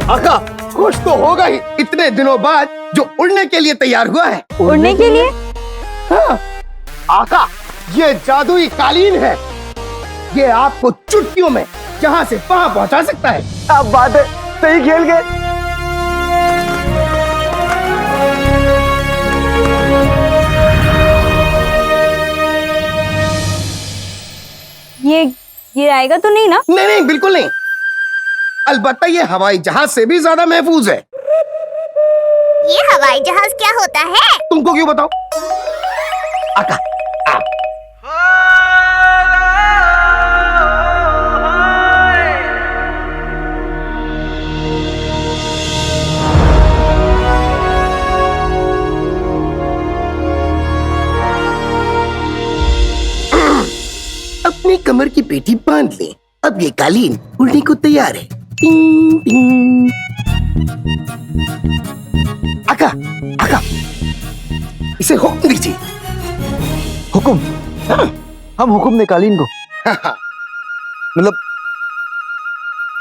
आका खुश तो होगा ही, इतने दिनों बाद जो उड़ने के लिए तैयार हुआ है। उड़ने के लिए? हाँ आका, ये जादुई कालीन है। ये आपको चुटकियों में जहाँ से वहाँ पहुँचा सकता है। अब बात है, सही खेल गए। ये गिराएगा तो नहीं ना? नहीं नहीं, बिल्कुल नहीं। अलबत्ता ये हवाई जहाज से भी ज्यादा महफूज है। ये हवाई जहाज क्या होता है? तुमको क्यों बताओ? आका आप। अपनी कमर की पेटी बांध ले, अब ये कालीन उड़ने को तैयार है। टिंग टिंग। आका आका, इसे हुक्म दीजिए। हुकुम? हाँ। हम हुकुम दे कालीन को? हाँ। मतलब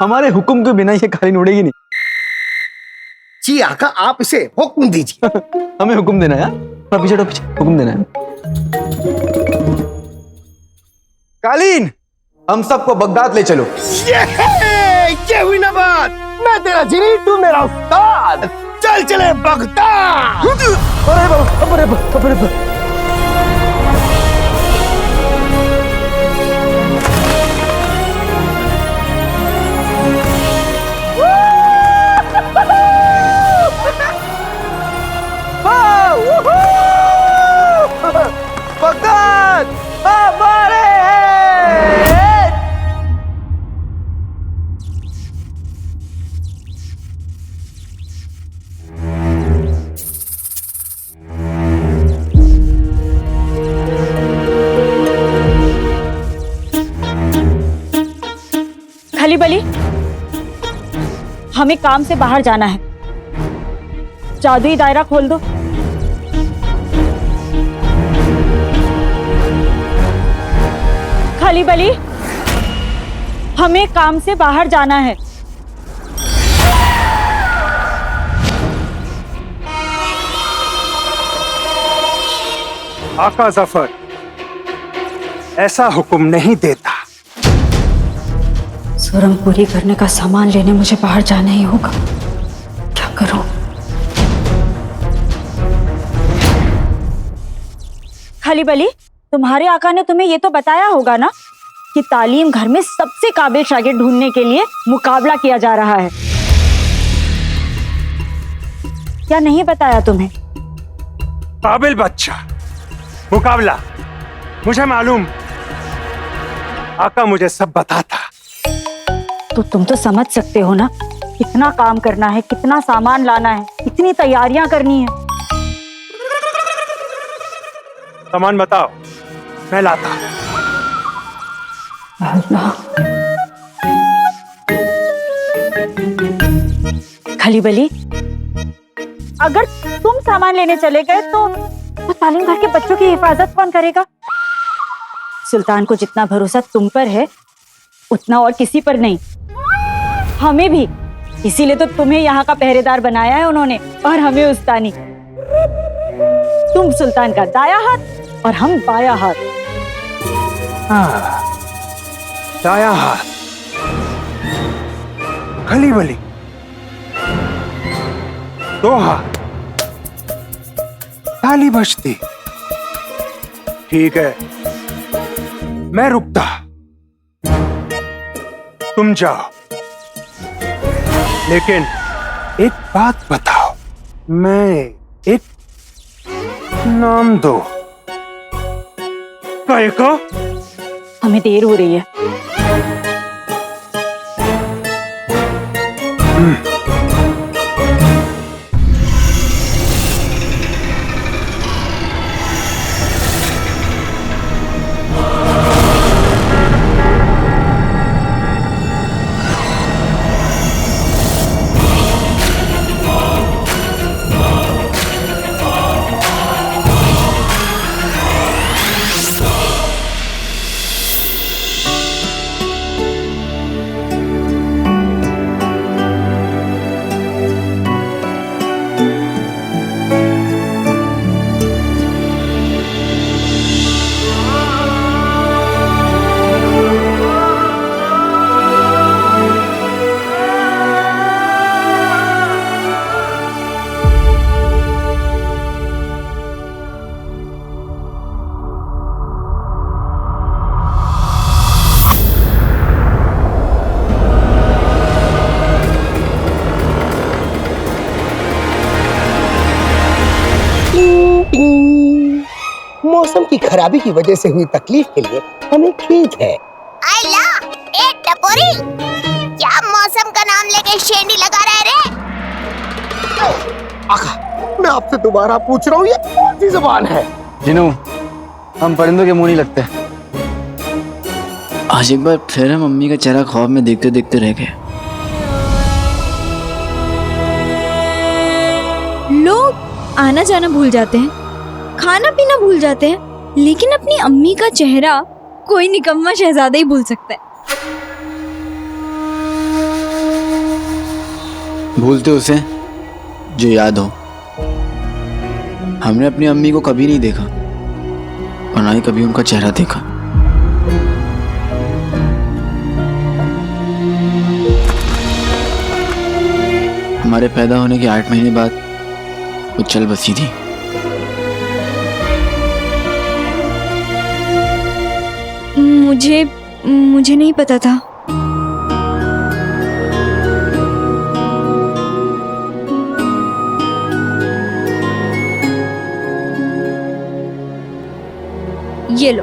हमारे हुकुम के बिना ये कालीन उड़ेगी नहीं। जी आका, आप इसे हुक्म दीजिए। हमें हुकुम देना है यार। पीछे हटो, पीछे हुकुम देना है। कालीन, हम सबको बगदाद ले चलो। ये हुई ना बात। मैं तेरा जिनी, तू मेरा उस्ताद। चल चले बगदाद। अरे बाबा, अरे बाबा, अरे बाबा। बगदाद हमारे हैं। खली बली, हमें काम से बाहर जाना है। जादुई दायरा खोल दो। खली बली, हमें काम से बाहर जाना है। आका जफर ऐसा हुक्म नहीं देता। सुरंग पूरी करने का सामान लेने मुझे बाहर जाना ही होगा। क्या करूं? खली बली, तुम्हारे आका ने तुम्हें ये तो बताया होगा ना कि तालीम घर में सबसे काबिल शागिर्द ढूंढने के लिए मुकाबला किया जा रहा है। क्या नहीं बताया तुम्हें? काबिल बच्चा, मुकाबला मुझे मालूम। आका मुझे सब बताता। तो तुम तो समझ सकते हो ना, कितना काम करना है, कितना सामान लाना है, कितनी तैयारियां करनी है। सामान बताओ, मैं लाता। अल्लाह। खली बली, अगर तुम सामान लेने चले गए तो तालीम घर के बच्चों की हिफाजत कौन करेगा? सुल्तान को जितना भरोसा तुम पर है उतना और किसी पर नहीं। हमें भी, इसीलिए तो तुम्हें यहाँ का पहरेदार बनाया है उन्होंने, और हमें उस्तानी। तुम सुल्तान का दाया हाथ और हम बाया हाथ। हाँ, दाया हाथ। खली बली, दो हाथ। ताली बजती। ठीक है, मैं रुकता, तुम जाओ। लेकिन एक बात बताओ, मैं एक नाम दो। काय का? हमें देर हो रही है। मौसम की खराबी की वजह से हुई तकलीफ के लिए हमें खेद है। आइला, ए टपोरी, क्या मौसम का नाम लेके शेंडी लगा रहे रे? आका, मैं आपसे दोबारा पूछ रहा हूँ, ये कौन सी जुबान है? जिनू, हम परिंदों के मुंह नहीं लगते। आज एक बार फिर हम मम्मी का चेहरा ख्वाब में देखते देखते रह गए। लोग आना जाना भूल जाते हैं, खाना पीना भूल जाते हैं, लेकिन अपनी अम्मी का चेहरा कोई निकम्मा शहजादा ही भूल सकता है। भूलते उसे जो याद हो। हमने अपनी अम्मी को कभी नहीं देखा और ना ही कभी उनका चेहरा देखा। हमारे पैदा होने के 8 महीने बाद वो चल बसी थी। मुझे नहीं पता था। ये लो।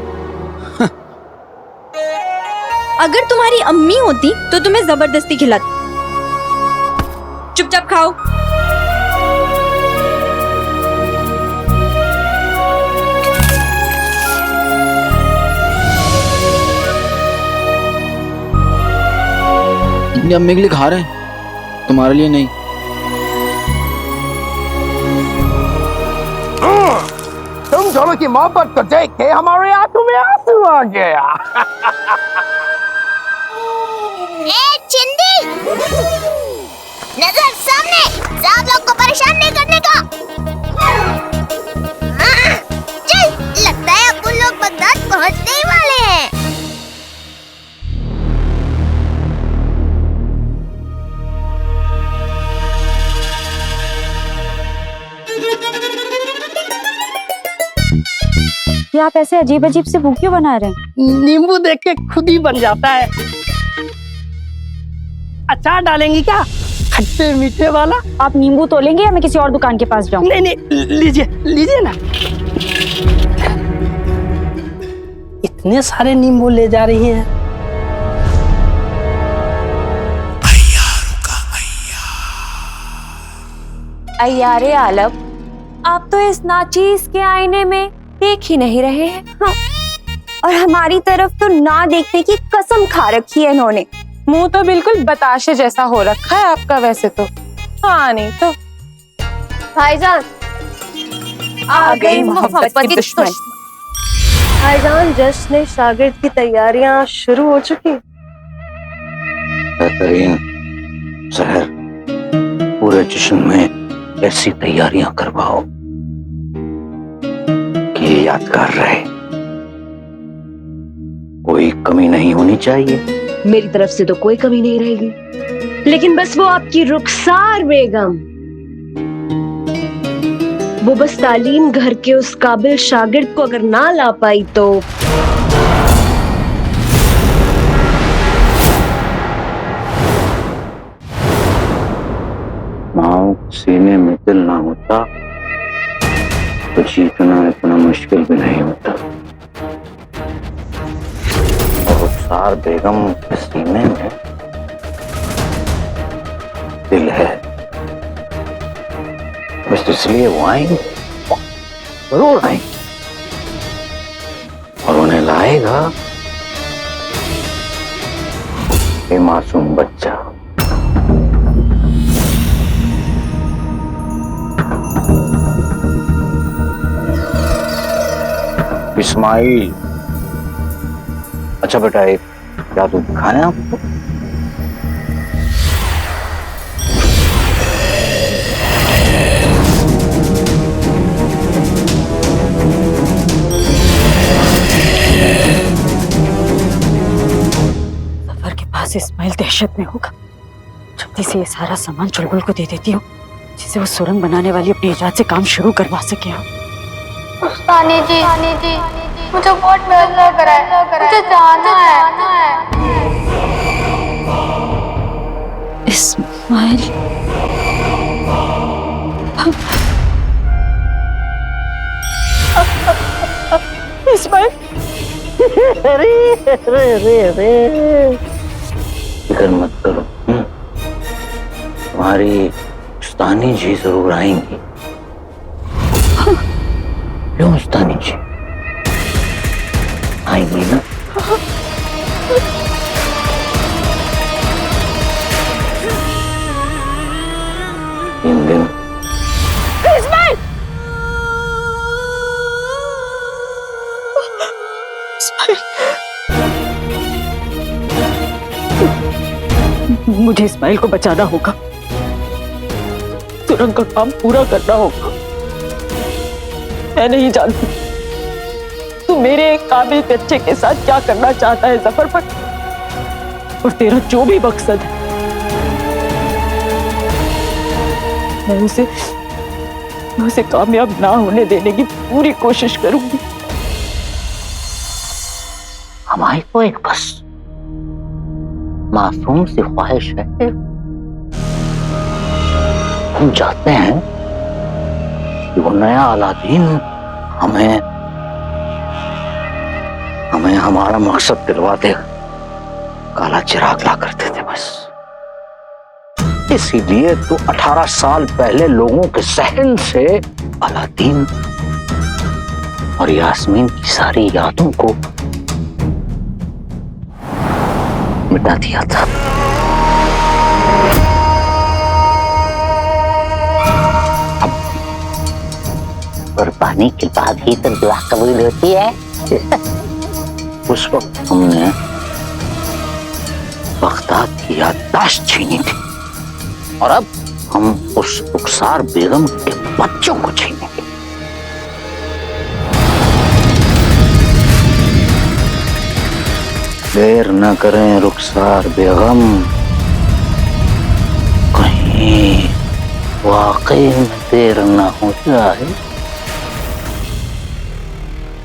अगर तुम्हारी अम्मी होती तो तुम्हें जबरदस्ती खिलाती। चुपचाप खाओ। अपनी अम्मी के लिए खा रहे हैं, तुम्हारे लिए नहीं। तुम दोनों की मोहब्बत को देख के हमारे आंखों में आंसू आ गया। ए चिंदी, नजर सामने, सब लोग को परेशान नहीं करने का। चल, लगता है अब उन लोग बगदाद पहुंचने ही वाले हैं। ये आप ऐसे अजीब अजीब से मुंह क्यों बना रहे हैं? नींबू देख के खुद ही बन जाता है। अचार डालेंगी क्या, खट्टे मीठे वाला? आप नींबू तोलेंगे या मैं किसी और दुकान के पास जाऊं? नहीं नहीं, लीजिए लीजिए ना। इतने सारे नींबू ले जा रही हैं। अय्यारे आलम, आप तो इस नाचीज के आईने में देख ही नहीं रहे हैं। हाँ। और हमारी तरफ तो ना देखने की कसम खा रखी है इन्होंने। मुंह तो बिल्कुल बताशे जैसा हो रखा है आपका वैसे तो। हाँ नहीं तो। भाईजान, आ गई मोहब्बत की दुश्मन। भाईजान, जश्न शागिर्द की तैयारियां शुरू हो चुकी। बेहतरीन शहर, पूरे जश्न में ऐसी तैयारियां करवाओ कि ये यादगार रहे। कोई कमी नहीं होनी चाहिए। मेरी तरफ से तो कोई कमी नहीं रहेगी, लेकिन बस वो आपकी रुखसार बेगम, वो बस तालीम घर के उस काबिल शागिर्द को अगर ना ला पाई तो माओ सीने में दिल ना होता तो जीतना इतना मुश्किल भी नहीं होता। और रुखसार बेगम के सीने में दिल है, बस इसलिए वो आएंगे, जरूर आएंगे। और उन्हें लाएगा ये मासूम बच्चा। इस्माइल। अच्छा बेटा, एक जादू दिखाएं आपको। सफर के पास इस्माइल दहशत में होगा। जल्दी से ये सारा सामान चुलबुल को दे देती हूँ, जिसे वो सुरंग बनाने वाली अपनी इजाद से काम शुरू करवा सके। नानी जी, मुझे बहुत डर लग रहा है, मुझे जाना है। इस्माइल, इस्माइल। अरे अरे अरे अरे, फिक्र मत करो। तुम्हारी उस्तानी जी जरूर आएंगी। क्यों उस्तानी जी आएंगी ना? तीन दिन इस्माइल! मुझे इस्माइल को बचाना होगा। सुरंग का काम पूरा करना होगा। मैं नहीं जानती तू मेरे एक काबिल बच्चे के साथ क्या करना चाहता है जफर, पर और तेरा जो भी मकसद है मैं उसे कामयाब ना होने देने की पूरी कोशिश करूंगी। हमारी को एक बस मासूम सी ख्वाहिश है। हम चाहते हैं कि वो नया अलादीन हमें हमारा मकसद दिलवा दे। काला चिराग ला कर देते बस। इसीलिए तो 18 साल पहले लोगों के सहन से अलादीन और यास्मीन की सारी यादों को मिटा दिया था। अब कुर्बानी के बाद ही तो दुआ कबूल होती है। उस वक्त हमने बगदाद की याददाश्त छीनी थी और अब हम उस रुखसार बेगम के बच्चों को छीनेंगे। देर न करें रुखसार बेगम, कहीं वाकई में देर न हो जाए।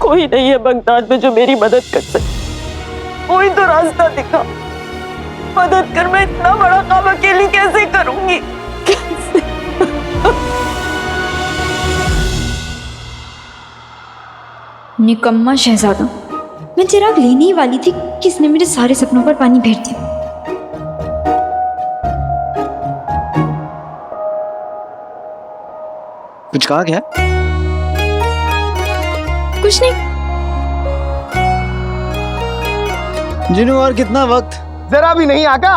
कोई नहीं है बगदाद में जो मेरी मदद कर सके। कोई तो रास्ता दिखा, मदद कर। मैं इतना बड़ा काम अकेली कैसे करूंगी? कैसे? निकम्मा शहजादा, मैं चिराग लेने ही वाली थी कि इसने मेरे सारे सपनों पर पानी फेर दिया। कुछ कहा क्या? कुछ नहीं। जिन्हों और कितना वक्त? जरा भी नहीं आका,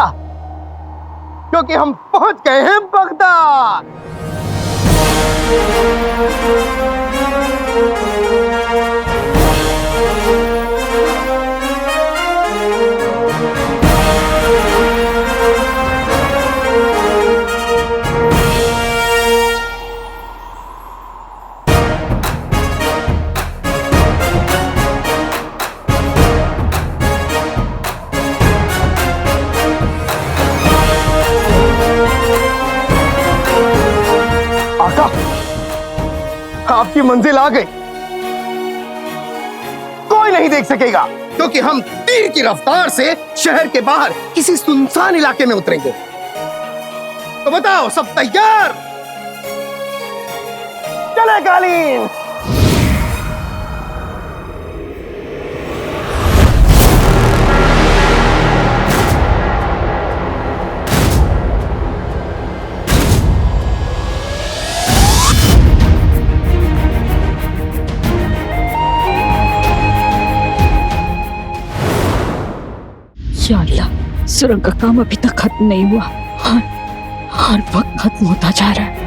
क्योंकि हम पहुंच गए हैं बगदाद। आपकी मंजिल आ गई। कोई नहीं देख सकेगा, क्योंकि हम तीर की रफ्तार से शहर के बाहर किसी सुनसान इलाके में उतरेंगे। तो बताओ, सब तैयार? चले कालीन। या अल्लाह, सुरंग का काम अभी तक खत्म नहीं हुआ। हर वक्त खत्म होता जा रहा है।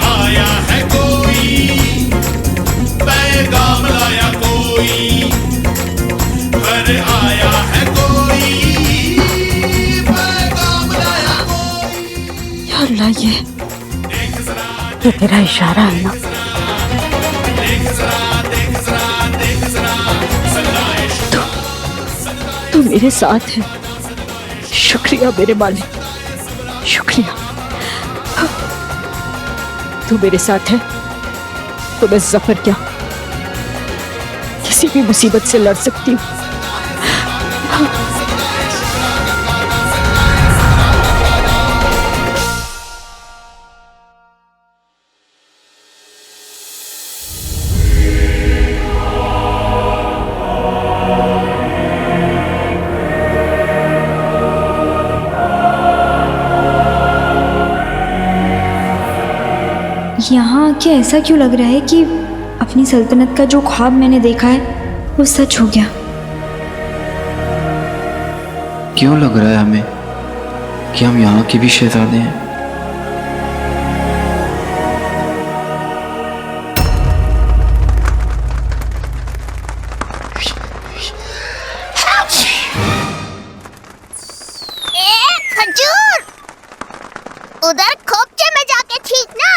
आया है कोई पैगाम लाया। अल्लाह, ये तेरा इशारा है ना? तू मेरे साथ है। शुक्रिया मेरे मालिक, शुक्रिया। तू मेरे साथ है तो मैं जफर क्या किसी भी मुसीबत से लड़ सकती हूँ। यहाँ आके ऐसा क्यों लग रहा है कि अपनी सल्तनत का जो ख्वाब मैंने देखा है वो सच हो गया? क्यों लग रहा है हमें कि हम यहाँ के भी शहजादे हैं? खजूर उधर खोपचे में जाके ठीक ना।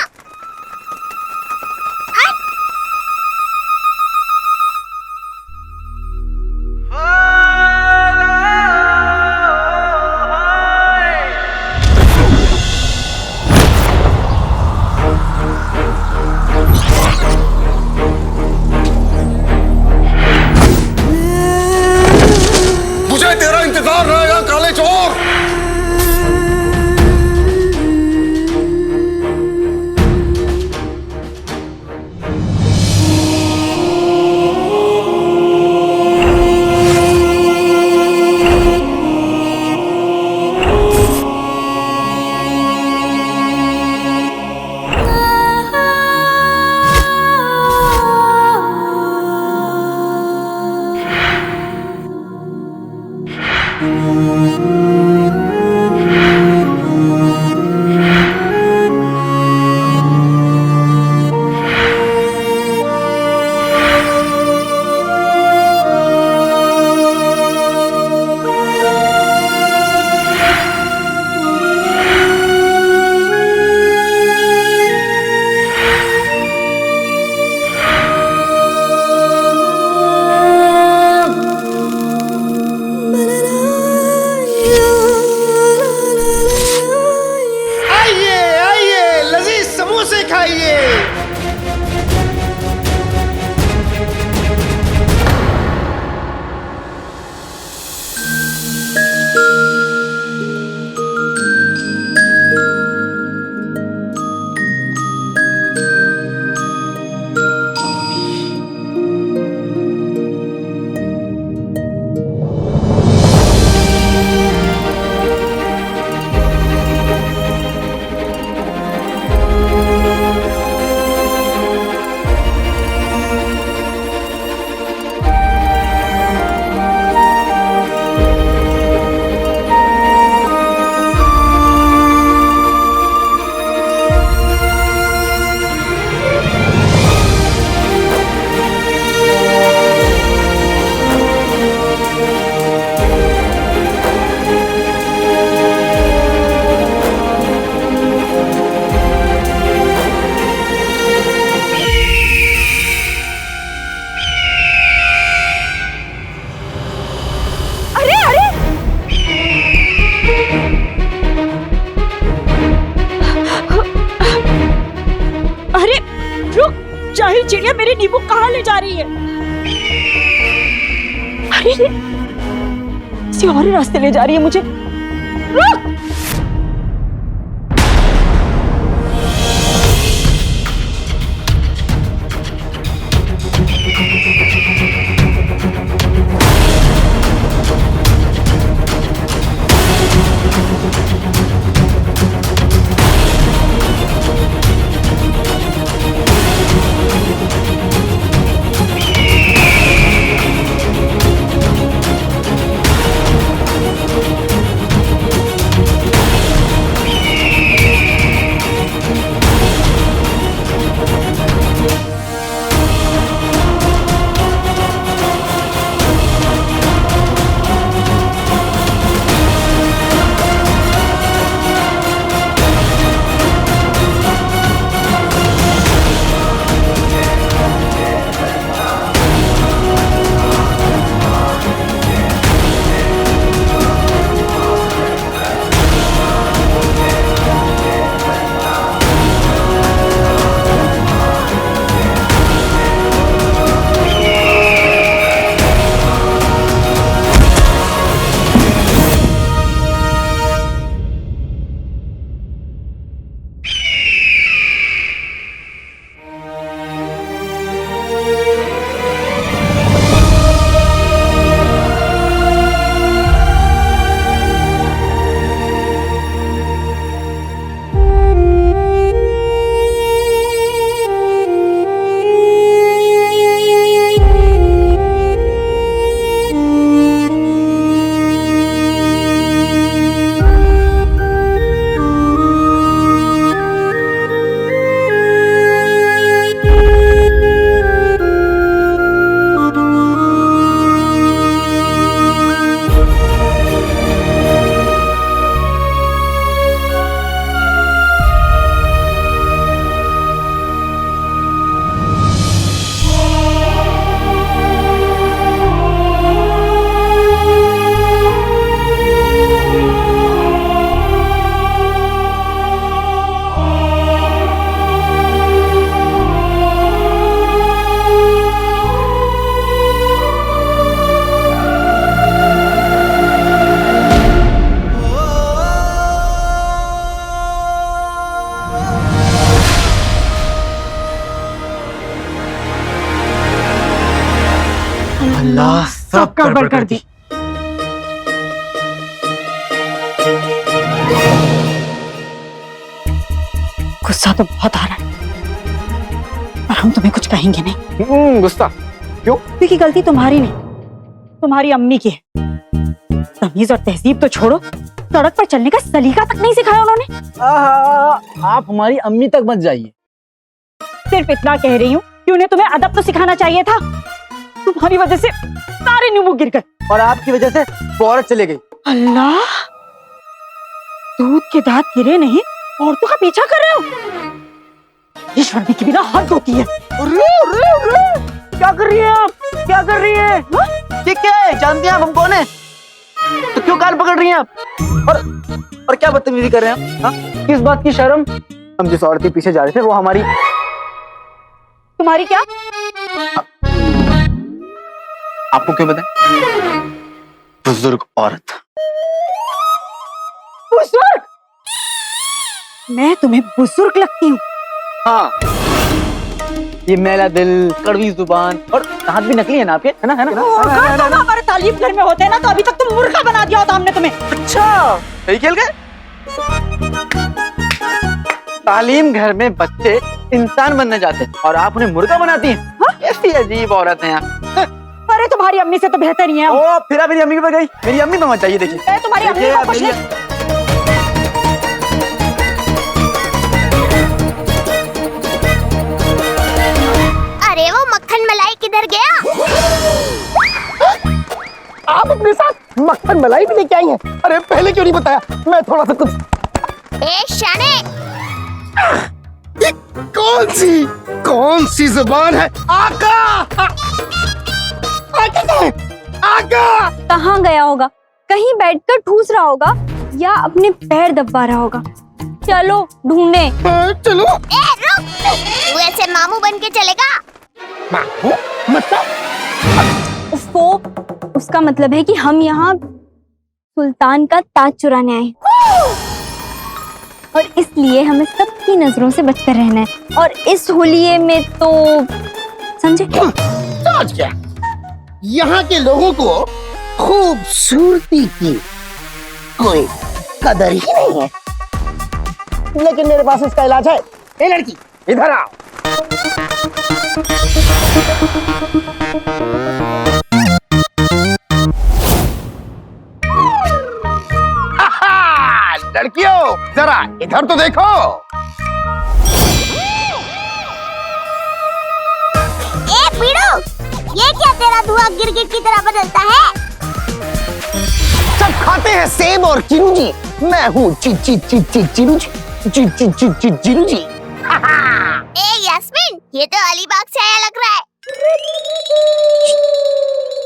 मुझे तेरा इंतजार रहेगा काले चोर। जाहिल चिड़िया मेरी नींबू कहाँ ले जा रही है? अरे किसी और रास्ते ले जा रही है मुझे। रुक! सब गड़बड़ कर दी। गुस्सा तो बहुत आ रहा है, पर हम तुम्हें कुछ कहेंगे नहीं। गुस्सा क्यों? क्योंकि गलती तुम्हारी नहीं, तुम्हारी अम्मी की है। तमीज और तहजीब तो छोड़ो, सड़क पर चलने का सलीका तक नहीं सिखाया उन्होंने। आप हमारी अम्मी तक मत जाइए। सिर्फ इतना कह रही हूँ कि उन्हें तुम्हें अदब तो सिखाना चाहिए था। तुम्हारी वजह से सारे नींबू गिर गए और आपकी वजह से वो औरत चले गई। अल्लाह, दूध के दांत गिरे नहीं, औरतों का पीछा कर रहे हो। ये शर्मी की बिना हद होती है। क्या कर रही है आप? क्या कर रही है? ठीक है, जानते हैं आप हम कौन है? तो क्यों कान पकड़ रही हैं आप? और क्या बदतमीजी कर रहे हैं आप? किस बात की शर्म? हम जिस औरत के पीछे जा रहे थे वो हमारी। तुम्हारी क्या? आपको क्यों बताएं? बुजुर्ग औरत। बुजुर्ग? मैं तुम्हें बुजुर्ग लगती हूँ? हाँ, ये मैला दिल, कड़वी जुबान और दांत भी नकली है ना आपके, है ना? तुम हमारे तालीम घर में होते ना तो अभी तक तुम मुर्गा बना दिया होता हमने तुम्हें। अच्छा, सही खेल गए। तालीम घर में बच्चे इंसान बनने जाते हैं और आप उन्हें मुर्गा बनाती हैं। कैसी अजीब औरत हैं आप। अरे तुम्हारी अम्मी से तो बेहतर ही है। ओ, फिर आप मेरी अम्मी पे गई। मेरी अम्मी पे मत जाइए। देखिए तुम्हारी अम्मी को कुछ नहीं। अरे वो मक्खन मलाई किधर गया? आप अपने साथ मक्खन मलाई भी लेके आई हैं? अरे पहले क्यों नहीं बताया? मैं थोड़ा सा कुछ। ए शाने, ये कौन सी जुबान है? आका! आका कहाँ है? आका! कहाँ गया होगा? कहीं बैठकर ठूस रहा होगा या अपने पैर दबा रहा होगा। चलो ढूंढने। चलो। ए रुक, तू ऐसे मामू बन के चलेगा? मामू? मतलब? उसको, उसका मतलब है कि हम यहाँ सुल्तान का ताज चुराने आए और इसलिए हमें सबकी नजरों से बचकर रहना है। और इस होलिये में तो समझे? समझ गया। यहाँ के लोगों को खूबसूरती की कोई कदर ही नहीं है, लेकिन मेरे पास इसका इलाज है। ए लड़की, इधर आओ। लड़कियों, जरा इधर तो देखो। ए पीड़ू, ये क्या तेरा धुआं गिरगिट की तरह बदलता है? सब खाते हैं सेब और चिरू जी। मैं हूँ चिरू जी। ए यास्मीन, ये तो अलीबाग से आया लग रहा है।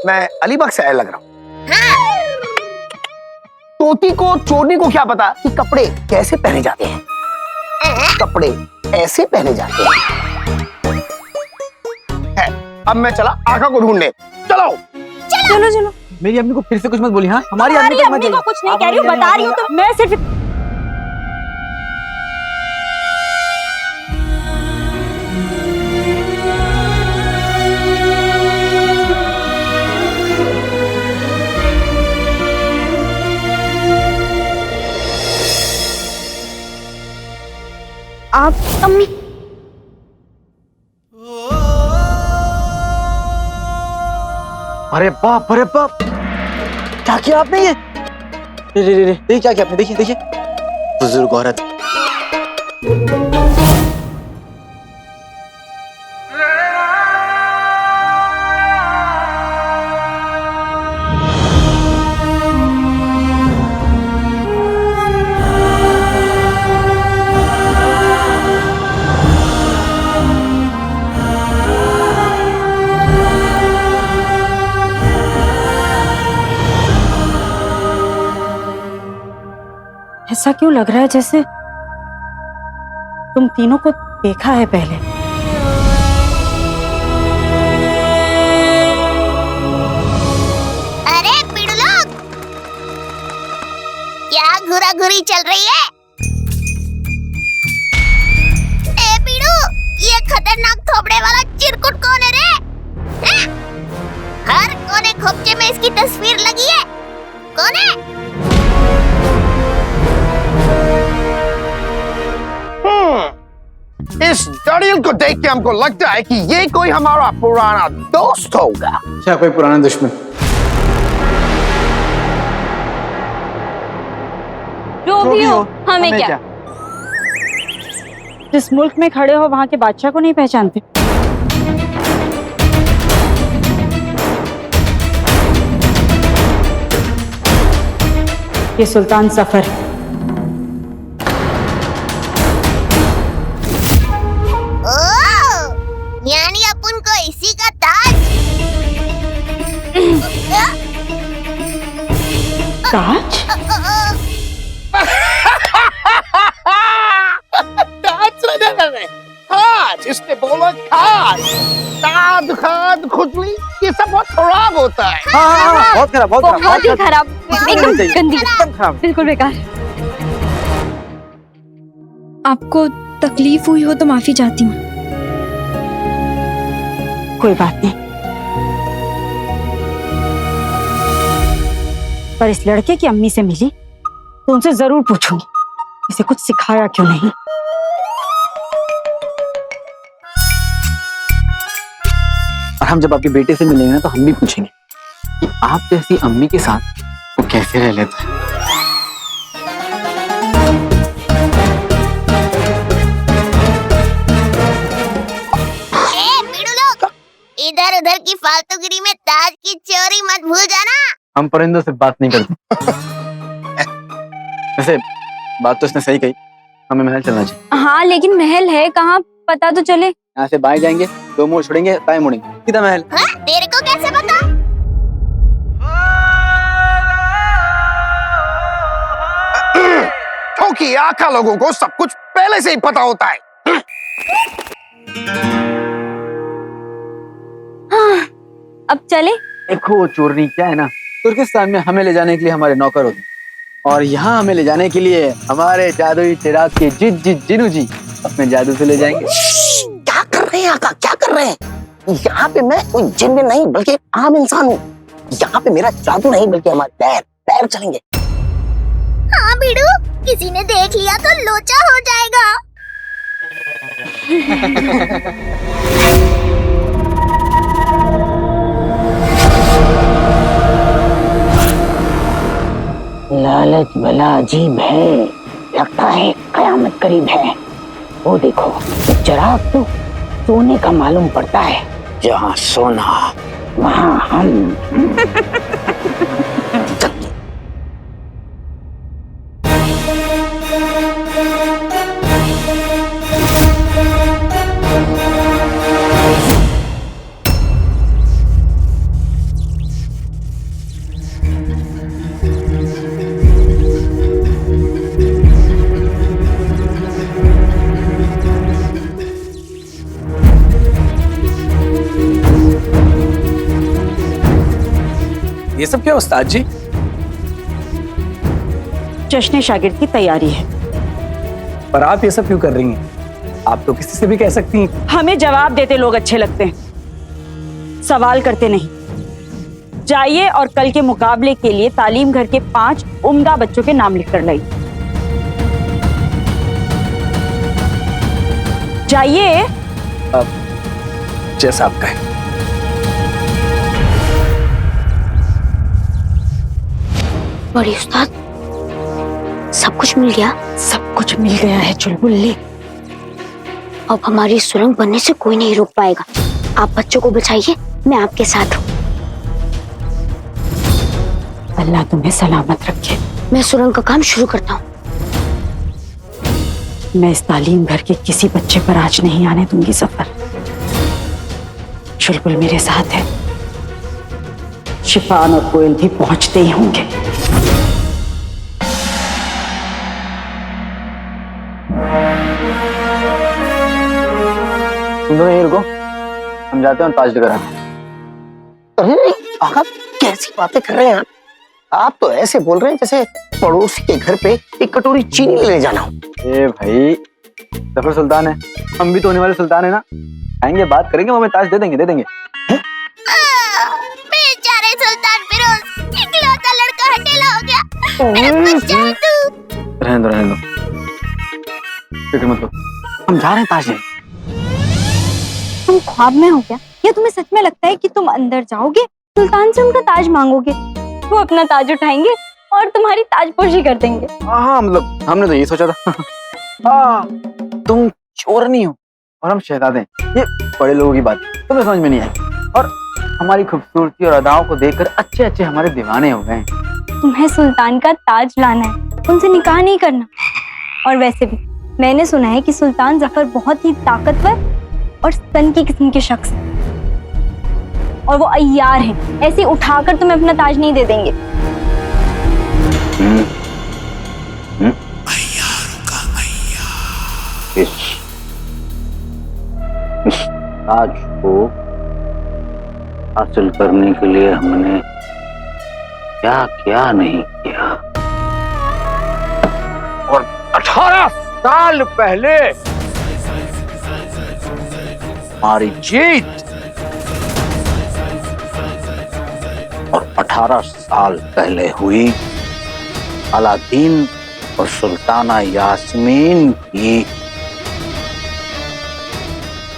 मैं अलीबाग से आया लग रहा हूँ? हाँ। तोती को चोरनी को क्या पता कि कपड़े कैसे पहने जाते हैं? कपड़े ऐसे पहने जाते हैं। अब मैं चला आका को ढूंढने। चलो चलो चलो। मेरी अम्मी को फिर से कुछ मत बोली। हाँ, हमारी अम्मी तक मत को कुछ नहीं कह रही हूँ, बता रही हूँ। तो मैं सिर्फ आप अम्मी। अरे बाप, अरे बाप, क्या किया आपने? ये देखिए क्या किया आपने। देखिए बुजुर्ग औरत। ऐसा क्यों लग रहा है जैसे तुम तीनों को देखा है पहले? अरे पीड़ू लोग, क्या घुरा-घुरी चल रही है? ए पीड़ू, ये खतरनाक थोबड़े वाला चिरकुट कौन है रे? हैं? हर कोने खोपचे में इस डड़ियल को देख के हमको लगता है कि ये कोई हमारा पुराना दोस्त होगा। क्या कोई पुराना दुश्मन? जो भी हो, हमें क्या? जिस मुल्क में खड़े हो वहां के बादशाह को नहीं पहचानते? ये सुल्तान सफर। यानी अपन को इसी का ताज। ताज? ताज, इसने बोला ताज। ताज खाद खुजली ये सब बहुत खराब होता है। हाँ, बहुत खराब, बहुत खराब, बहुत ही खराब, एकदम चाहिए। गंदी, एकदम खराब। बिल्कुल बेकार। आपको तकलीफ हुई हो तो माफी चाहती हूँ। कोई बात नहीं, पर इस लड़के की अम्मी से मिली तो उनसे जरूर पूछूंगी इसे कुछ सिखाया क्यों नहीं। और हम जब आपके बेटे से मिलेंगे ना तो हम भी पूछेंगे कि आप जैसी अम्मी के साथ वो कैसे रह लेता है। इधर उधर की फालतूगिरी में ताज की चोरी मत भूल जाना। हम परिंदों से बात नहीं करते। वैसे बात तो उसने सही कही, हमें महल चलना चाहिए। हाँ लेकिन महल है कहाँ, पता तो चले। यहाँ से बाएं जाएंगे, 2 मोड़ छोड़ेंगे, दाएं मुड़ेंगे, सीधा महल। हाँ? तेरे को कैसे पता? क्योंकि आका लोगों को सब कुछ पहले से ही पता होता है। हाँ, अब चले। देखो चोरनी क्या है ना, तुर्किस्तान में हमें ले जाने के लिए हमारे नौकर होते हैं और यहाँ हमें ले जाने के लिए हमारे जादुई चिराग के जिन्नू जी अपने जादू से ले जाएंगे। क्या कर रहे हैं आका, क्या कर रहे हैं? यहाँ पे मैं कोई जिन्न नहीं बल्कि आम इंसान हूँ। यहाँ पे मेरा जादू नहीं बल्कि हमारे पैर चलेंगे। हाँ बिडू, किसी ने देख लिया तो लोचा हो जाएगा। लालच बला अजीब है, लगता है कयामत करीब है। वो देखो चिराग तो सोने का मालूम पड़ता है। जहाँ सोना वहाँ हम। ये सब क्या उस्ताद जी? जश्न शागिर्द की तैयारी है। पर आप ये सब क्यों कर रही हैं? आप तो किसी से भी कह सकती हैं। हमें जवाब देते लोग अच्छे लगते हैं, सवाल करते नहीं। जाइए और कल के मुकाबले के लिए तालीम घर के 5 उम्दा बच्चों के नाम लिख कर लाइए। जाइए। जैसा आप कहें। बड़ी उस्ताद, सब कुछ मिल गया? सब कुछ मिल गया है चुलबुल, ले। अब हमारी सुरंग बनने से कोई नहीं रोक पाएगा। आप बच्चों को बचाइए, मैं आपके साथ हूँ। अल्लाह तुम्हें सलामत रखे। मैं सुरंग का काम शुरू करता हूँ। मैं इस तालीम घर के किसी बच्चे पर आज नहीं आने दूंगी सफर। चुलबुल मेरे साथ है, शिफान और कोयल भी पहुंचते ही होंगे। तुम दोनों यहीं रुको, हम जाते हैं और ताज लेकर आते हैं। अरे आका, कैसी बातें कर रहे हैं आप? आप तो ऐसे बोल रहे हैं जैसे पड़ोसी के घर पे एक कटोरी चीनी ले जाना हो। ए भाई, जफर सुल्तान है, हम भी तो होने वाले सुल्तान है ना। आएंगे, बात करेंगे, वो हमें ताज दे देंगे। बेचारे सुल्तान फिरोज, इकलौता लड़का हटेला हो गया। मेरा बच्चा है तू। रहने दो, फिक्र मत करो, हम जा रहे हैं ताज लेने। तुम ख्वाब में हो क्या, या तुम्हें सच में लगता है कि तुम अंदर जाओगे, सुल्तान से उनका ताज मांगोगे, वो अपना ताज उठाएंगे और तुम्हारी ताजपोशी कर देंगे? हाँ मतलब हमने तो ये सोचा था। तुम चोर नहीं हो और हम शहजादे हैं, ये बड़े लोगों की बात तुम्हें समझ में नहीं आई। और हमारी खूबसूरती और अदाओं को देखकर अच्छे अच्छे हमारे दीवाने हो गए। तुम्हें सुल्तान का ताज लाना है, उनसे निकाह नहीं करना। और वैसे भी मैंने सुना है कि सुल्तान जफर बहुत ही ताकतवर और सन की किस्म के शख्स हैं, और वो अय्यार हैं, ऐसे उठाकर तुम्हें अपना ताज नहीं दे देंगे। इस ताज को हासिल करने के लिए हमने क्या क्या नहीं किया। और 18 साल पहले हमारी जीत, और 18 साल पहले हुई अलादीन और सुल्ताना यास्मीन की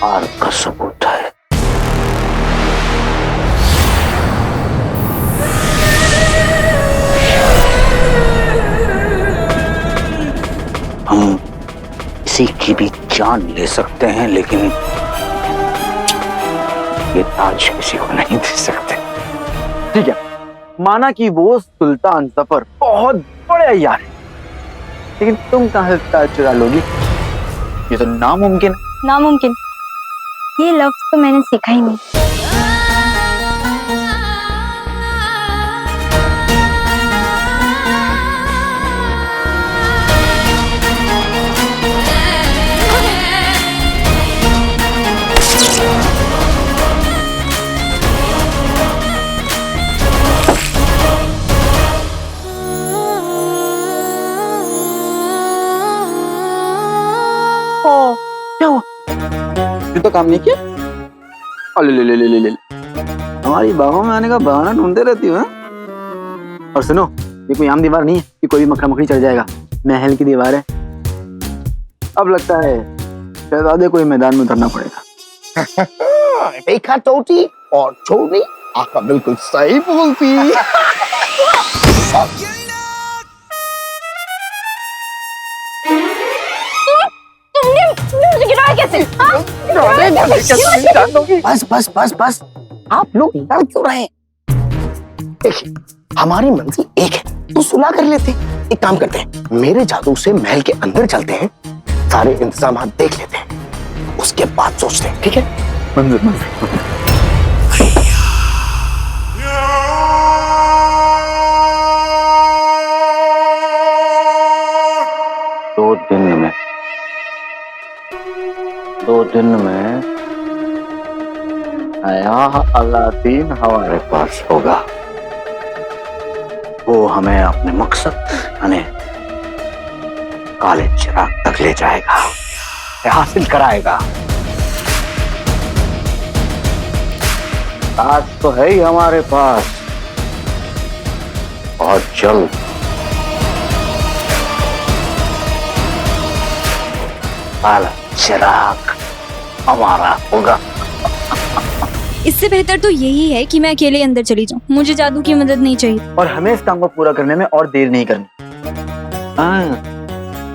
हार का सबूत है। हम किसी की भी जान ले सकते हैं, लेकिन ये ताज किसी को नहीं दे सकते। ठीक है, माना कि वो सुल्तान जफर बहुत बड़े अय्यार हैं, लेकिन तुम कहां से ताज चुरा लोगी? ये तो नामुमकिन है। नामुमकिन, ये लफ्ज तो मैंने सीखा ही नहीं। क्या हुआ? ये तो काम नहीं किया। अले ले ले ले ले ले, हमारी बाहों में आने का बहाना ढूंढते रहती हो। और सुनो, ये कोई आम दीवार नहीं है कि कोई भी मक्खा मकड़ी चढ़ जाएगा। महल की दीवार है। अब लगता है शहजादे को मैदान में उतरना पड़ेगा। देखा चोटी और छोटी आका बिल्कुल सही बोलती। बस बस बस बस, आप लोग डर क्यों रहे? देखिए, हमारी मंजिल एक है, तो सुलह कर लेते हैं। एक काम करते हैं, मेरे जादू से महल के अंदर चलते हैं, सारे इंतजाम देख लेते हैं, उसके बाद सोचते हैं। ठीक है? मंजिल मंजिल। 2 दिन में नया अलादीन हमारे पास होगा। वो हमें अपने मकसद यानी काले चिराग तक ले जाएगा, हासिल कराएगा। ताज तो है ही हमारे पास, बहुत जल्द काला चिराग हमारा होगा। इससे बेहतर तो यही है कि मैं अकेले अंदर चली जाऊं, मुझे जादू की मदद नहीं चाहिए। और हमें इस काम को पूरा करने में और देर नहीं करनी।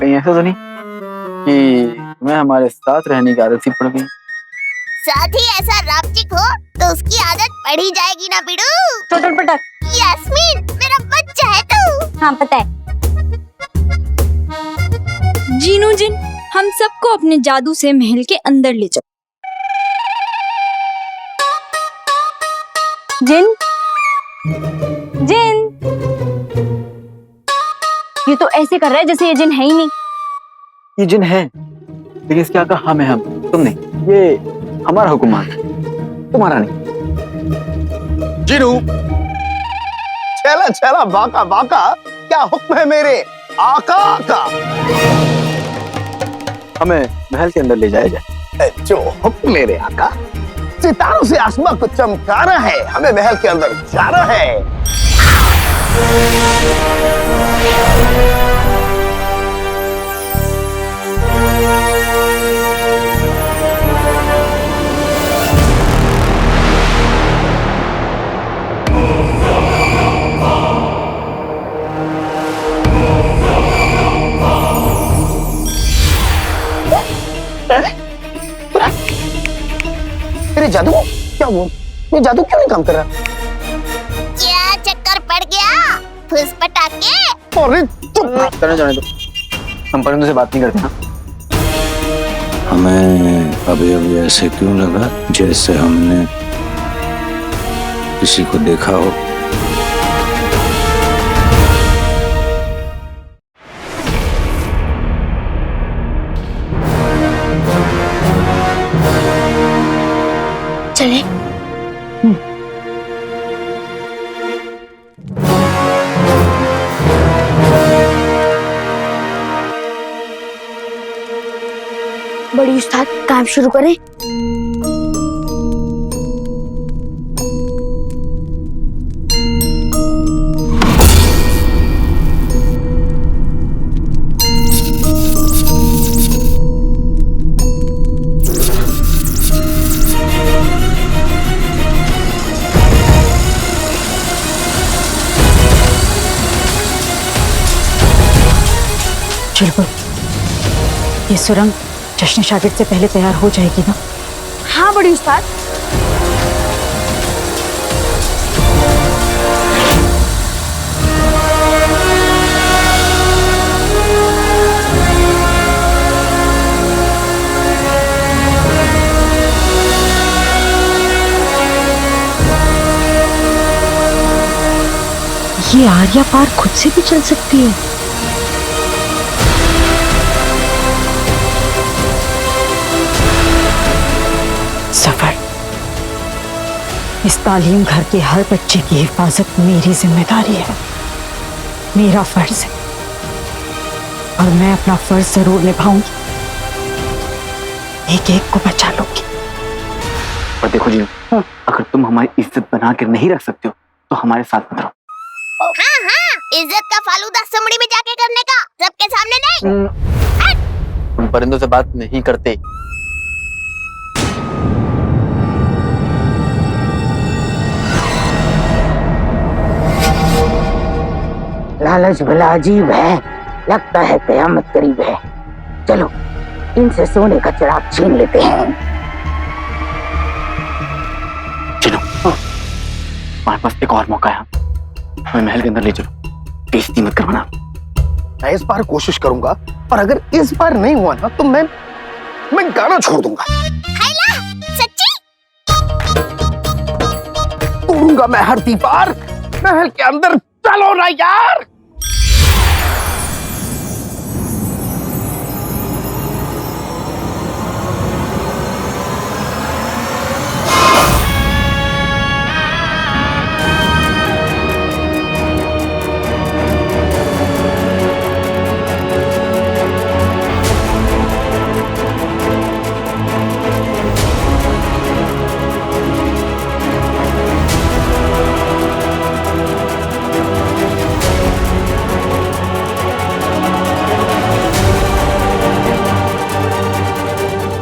कहीं ऐसा तो नहीं कि मैं हमारे साथ रहने की आदत सी पड़ गई। साथ ही ऐसा रापचिक हो तो उसकी आदत पड़ ही जाएगी ना बिडू। चोटर पटक। यास्मीन, मेरा बच्चा है तू। हाँ पता है। जीनू जिन, हम सबको अपने जादू से महल के अंदर ले चलो। जिन, जिन, ये तो ऐसे कर रहा है जैसे ये जिन है ही नहीं। ये जिन है, लेकिन इसके आका हम है, हम तुम नहीं। ये हमारा हुक्म है, तुम्हारा नहीं। जिनू, चला चला बाका बाका, क्या हुक्म है मेरे आका का? हमें महल के अंदर ले जाया जाए। जो हुक्म मेरे आका, सितारों से आसमां को चमकाना है, हमें महल के अंदर जाना है। तेरे जादू क्या हुआ? ये जादू क्यों नहीं काम कर रहा? क्या चक्कर पड़ गया? फुस पटाके। अरे चुप। करने जाने दो, हम परिंदों से बात नहीं करते ना। हमें अभी अभी ऐसे क्यों लगा जैसे हमने किसी को देखा हो? चले। बड़ी उस्ताद काम शुरू करें। चुलबुल, ये सुरंग जश्न शागिर्द से पहले तैयार हो जाएगी ना? हाँ बड़ी उस्ताद। ये आर्या पार खुद से भी चल सकती है। सफर, इस तालीम घर के हर बच्चे की हिफाजत मेरी जिम्मेदारी है, मेरा फर्ज है और मैं अपना फर्ज जरूर निभाऊंगी, एक एक को बचा लूंगी। और देखो जी, अगर तुम हमारी इज्जत बना कर नहीं रख सकते हो तो हमारे साथ मत रहो। हाँ हाँ, इज्जत का फालूदा सुमड़ी में जाके करने का, सबके सामने नहीं। हम परिंदों से बात नहीं करते। लालच भला अजीब है, लगता है कयामत करीब है। चलो इनसे सोने का चिराग छीन लेते हैं। चलो, हमारे पास एक और मौका है, हमें महल के अंदर ले चलो, बेइज्जती मत करवाना। मैं इस बार कोशिश करूंगा और अगर इस बार नहीं हुआ ना तो मैं गाना छोड़ दूंगा। सच्ची? तोड़ूंगा मैं हर दीवार, महल के अंदर चलो ना यार।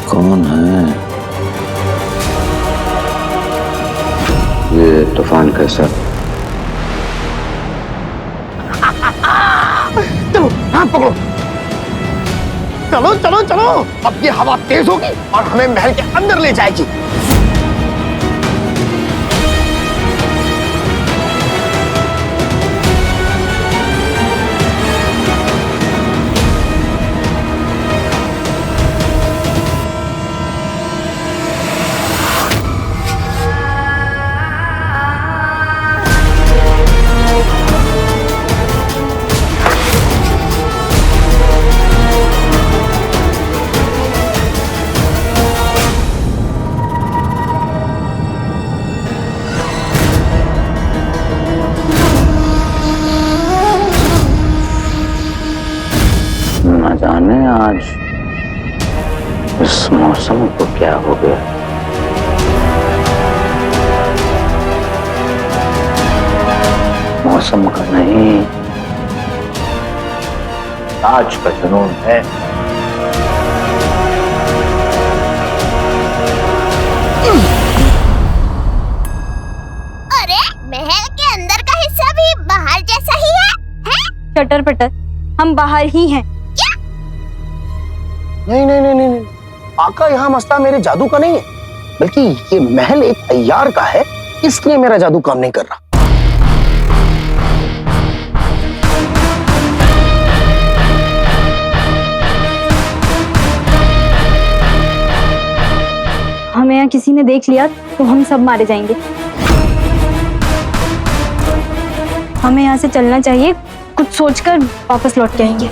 कौन है ये तूफान कैसा? चलो हाथ पकड़ो, चलो चलो चलो। अब ये हवा तेज होगी और हमें महल के अंदर ले जाएगी। न जाने आज इस मौसम को क्या हो गया। मौसम का नहीं, ताज का जुनून है। अरे महल के अंदर का हिस्सा भी बाहर जैसा ही है? चटर पटर, हम बाहर ही हैं। नहीं नहीं नहीं नहीं, आका यहाँ मसला मेरे जादू का नहीं है, बल्कि ये महल एक तैयार का है, इसलिए मेरा जादू काम नहीं कर रहा। हमें यहाँ किसी ने देख लिया तो हम सब मारे जाएंगे। हमें यहाँ से चलना चाहिए, कुछ सोचकर वापस लौट के आएंगे।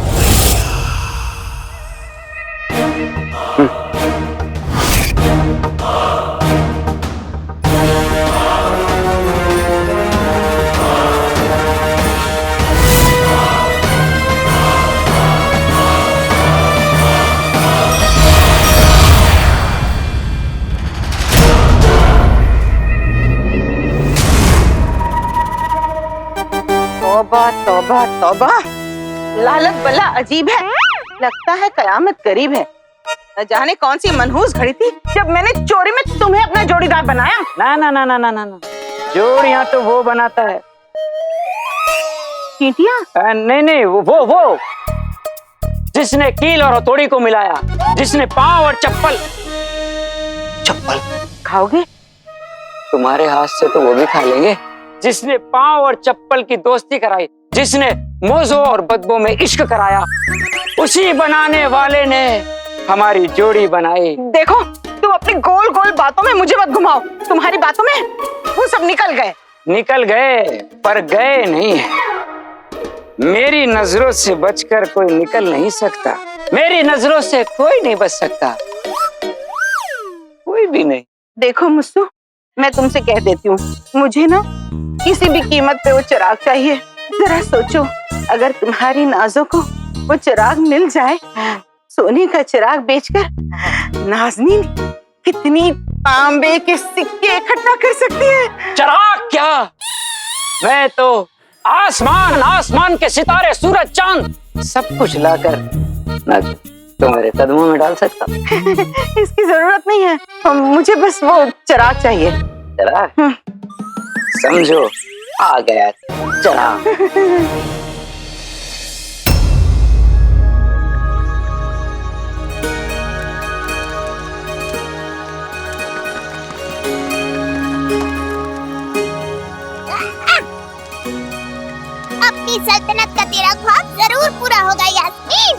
तौबा तौबा तौबा, लालच बला अजीब है, लगता है कयामत करीब है। न जाने कौन सी मनहूस घड़ी थी जब मैंने चोरी में तुम्हें अपना जोड़ीदार बनाया। ना ना ना ना ना ना ना, जोड़ियां तो वो बनाता है। चींटियां? नहीं नहीं, वो जिसने कील और हथौड़ी को मिलाया, जिसने पांव और चप्पल खाओगे? तुम्हारे हाथ से तो वो भी खा लेंगे। जिसने पांव और चप्पल की दोस्ती कराई, जिसने मोजों और बदबू में इश्क कराया, उसी बनाने वाले ने हमारी जोड़ी बनाई। देखो, तुम अपनी गोल गोल बातों में मुझे मत घुमाओ। तुम्हारी बातों में वो सब निकल गए पर गए नहीं है। मेरी नजरों से बचकर कोई निकल नहीं सकता, मेरी नजरों से कोई नहीं बच सकता, कोई भी नहीं। देखो मुस्सू, मैं तुमसे कह देती हूँ, मुझे ना किसी भी कीमत पे वो चिराग चाहिए। जरा सोचो, अगर तुम्हारी नाजों को वो चिराग मिल जाए, सोने का चिराग बेचकर नाज़नीन कितनी तांबे के सिक्के इकट्ठा कर सकती है। चिराग क्या, मैं तो आसमान के सितारे, सूरज, चांद सब कुछ लाकर तुम्हारे कदमों में डाल सकता। इसकी जरूरत नहीं है, मुझे बस वो चिराग चाहिए। चिराग? समझो, आ गया चिराग। अपनी सल्तनत का तेरा ख्वाब जरूर पूरा होगा यास्मीन।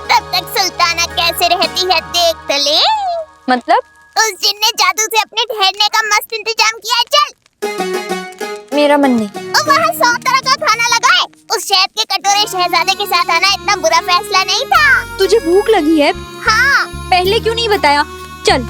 तब तक सुल्ताना कैसे रहती है देख तो ले। मतलब? उस जिन ने जादू से अपने ठहरने का मस्त इंतजाम किया। चल, मेरा मन नहीं। वहाँ 100 तरह का खाना लगा है। उस शहद के कटोरे शहजादे के साथ आना इतना बुरा फैसला नहीं था। तुझे भूख लगी है? हाँ। पहले क्यों नहीं बताया? चल।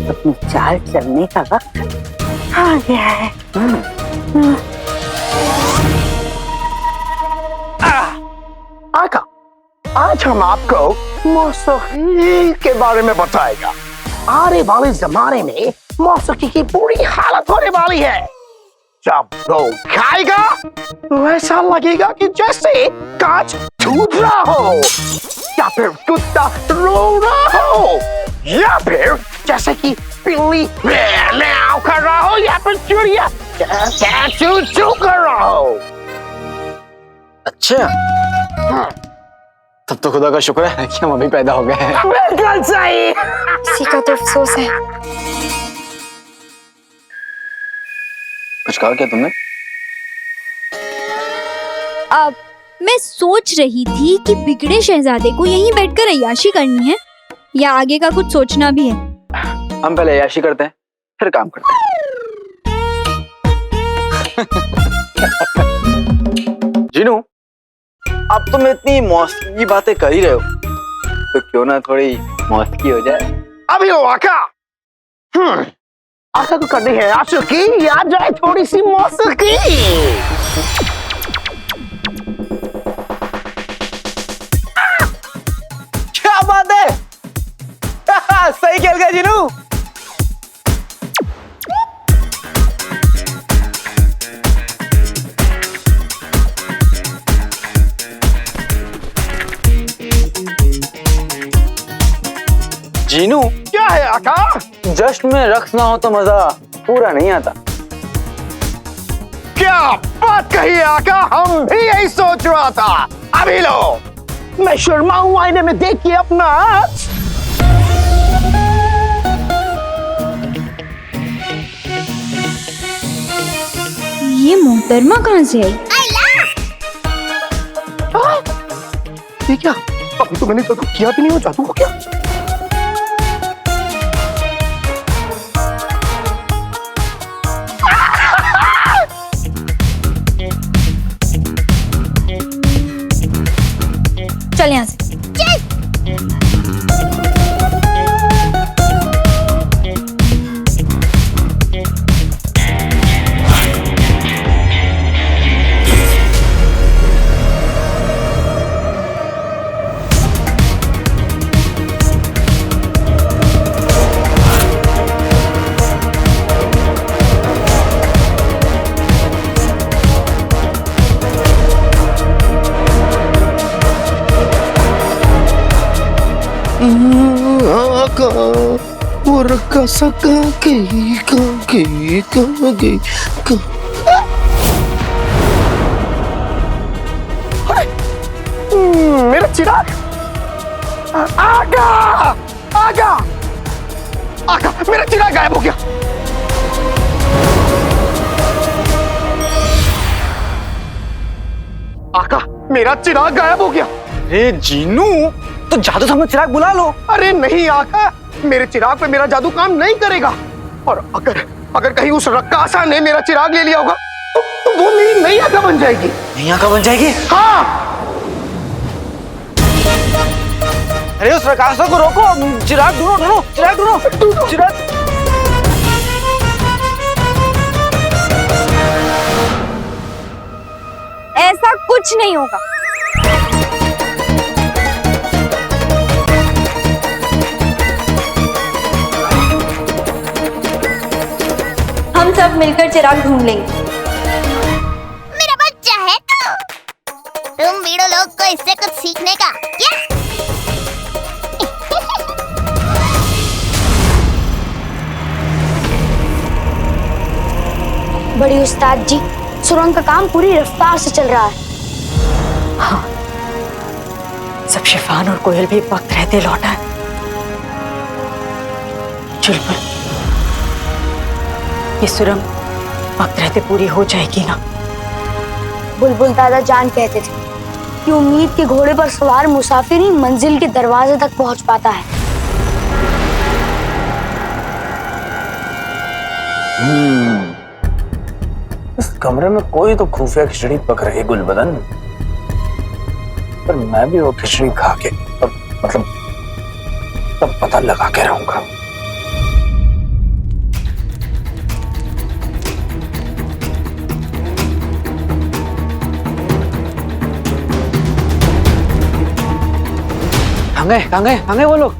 अपनी चाल चलने का वक्त आ गया है। आका, आज हम आपको मौसीकी के बारे में बताएगा। आने वाले जमाने में मौसीकी की बुरी हालत होने वाली है। जब लोग खाएगा तो ऐसा लगेगा कि जैसे कांच टूट रहा हो, या फिर कुत्ता रो रहा हो, या फिर जैसे कि बिल्ली म्याऊ कर रहा हो, या फिर चिड़िया चू चू कर रहा हो। अच्छा, तब तो खुदा का शुक्र है कि हम अभी पैदा हो गए हैं। बिल्कुल सही। इसी का तो अफसोस है। कुछ कहा क्या तुमने? अब मैं सोच रही थी कि बिगड़े शहजादे को यहीं बैठकर अय्याशी करनी है या आगे का कुछ सोचना भी है। हम पहले अय्याशी करते हैं, फिर काम करते हैं। जीनू, अब तुम इतनी मौसी की बातें कर ही रहे हो, तो क्यों ना थोड़ी मौसी हो जाए। अभी हो आका। आका को करनी है आशिकी, आ जाए थोड़ी सी मौसीकी। क्या बात है, सही खेल गया जीनू। जीनू क्या है आका? जश्न में रक्स ना हो तो मजा पूरा नहीं आता। क्या बात कही है आका, हम भी यही सोच रहा था। अभी लो, मैं शर्माऊं आईने में देखिए अपना। ये मोहतरमा कहाँ से आई? ये क्या, अभी तो मैंने जादू किया भी नहीं, हो जादू हो क्या? चल यहाँ से। आका वो रक्का सका गई का गई। मेरा चिराग, आका आका आका, मेरा चिराग गायब हो गया। आका मेरा चिराग गायब हो गया। अरे जीनू, तो जादू से चिराग बुला लो। अरे नहीं आका, मेरे चिराग पे मेरा जादू काम नहीं करेगा। और अगर कहीं उस रक्कासा ने मेरा चिराग ले लिया होगा तो वो मेरी नई आका बन जाएगी। नई आका बन जाएगी? हाँ। अरे उस रक्कासा को रोको, चिराग ढूंढो, चिराग ढूंढो, चिराग। ऐसा कुछ नहीं होगा। हम सब मिलकर चिराग ढूंढ लेंगे। मेरा बच्चा है तुम वीडो लोग को इससे कुछ सीखने का क्या? बड़ी उस्ताद जी, सुरंग का काम पूरी रफ्तार से चल रहा है। हाँ, सब शिफान और कोयल भी वक्त रहते लौटा है। चुलबुल, ये सुरंग वक्त रहते पूरी हो जाएगी ना? बुलबुल दादा जान कहते थे कि उम्मीद के घोड़े पर सवार मुसाफिर ही मंजिल के दरवाजे तक पहुंच पाता है। इस कमरे में कोई तो खुफिया खिचड़ी पक रही गुलबदन, पर मैं भी वो खिचड़ी खा के तब पता लगा के रहूंगा। कहाँ गए वो लोग?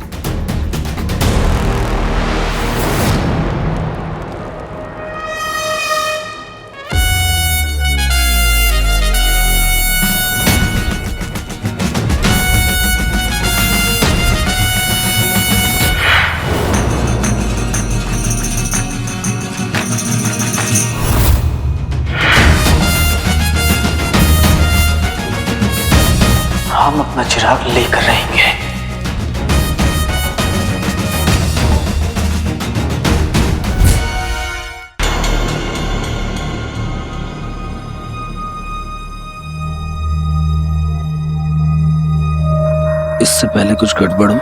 हम अपना चिराग लेकर रहेंगे। इससे पहले कुछ गड़बड़ हो,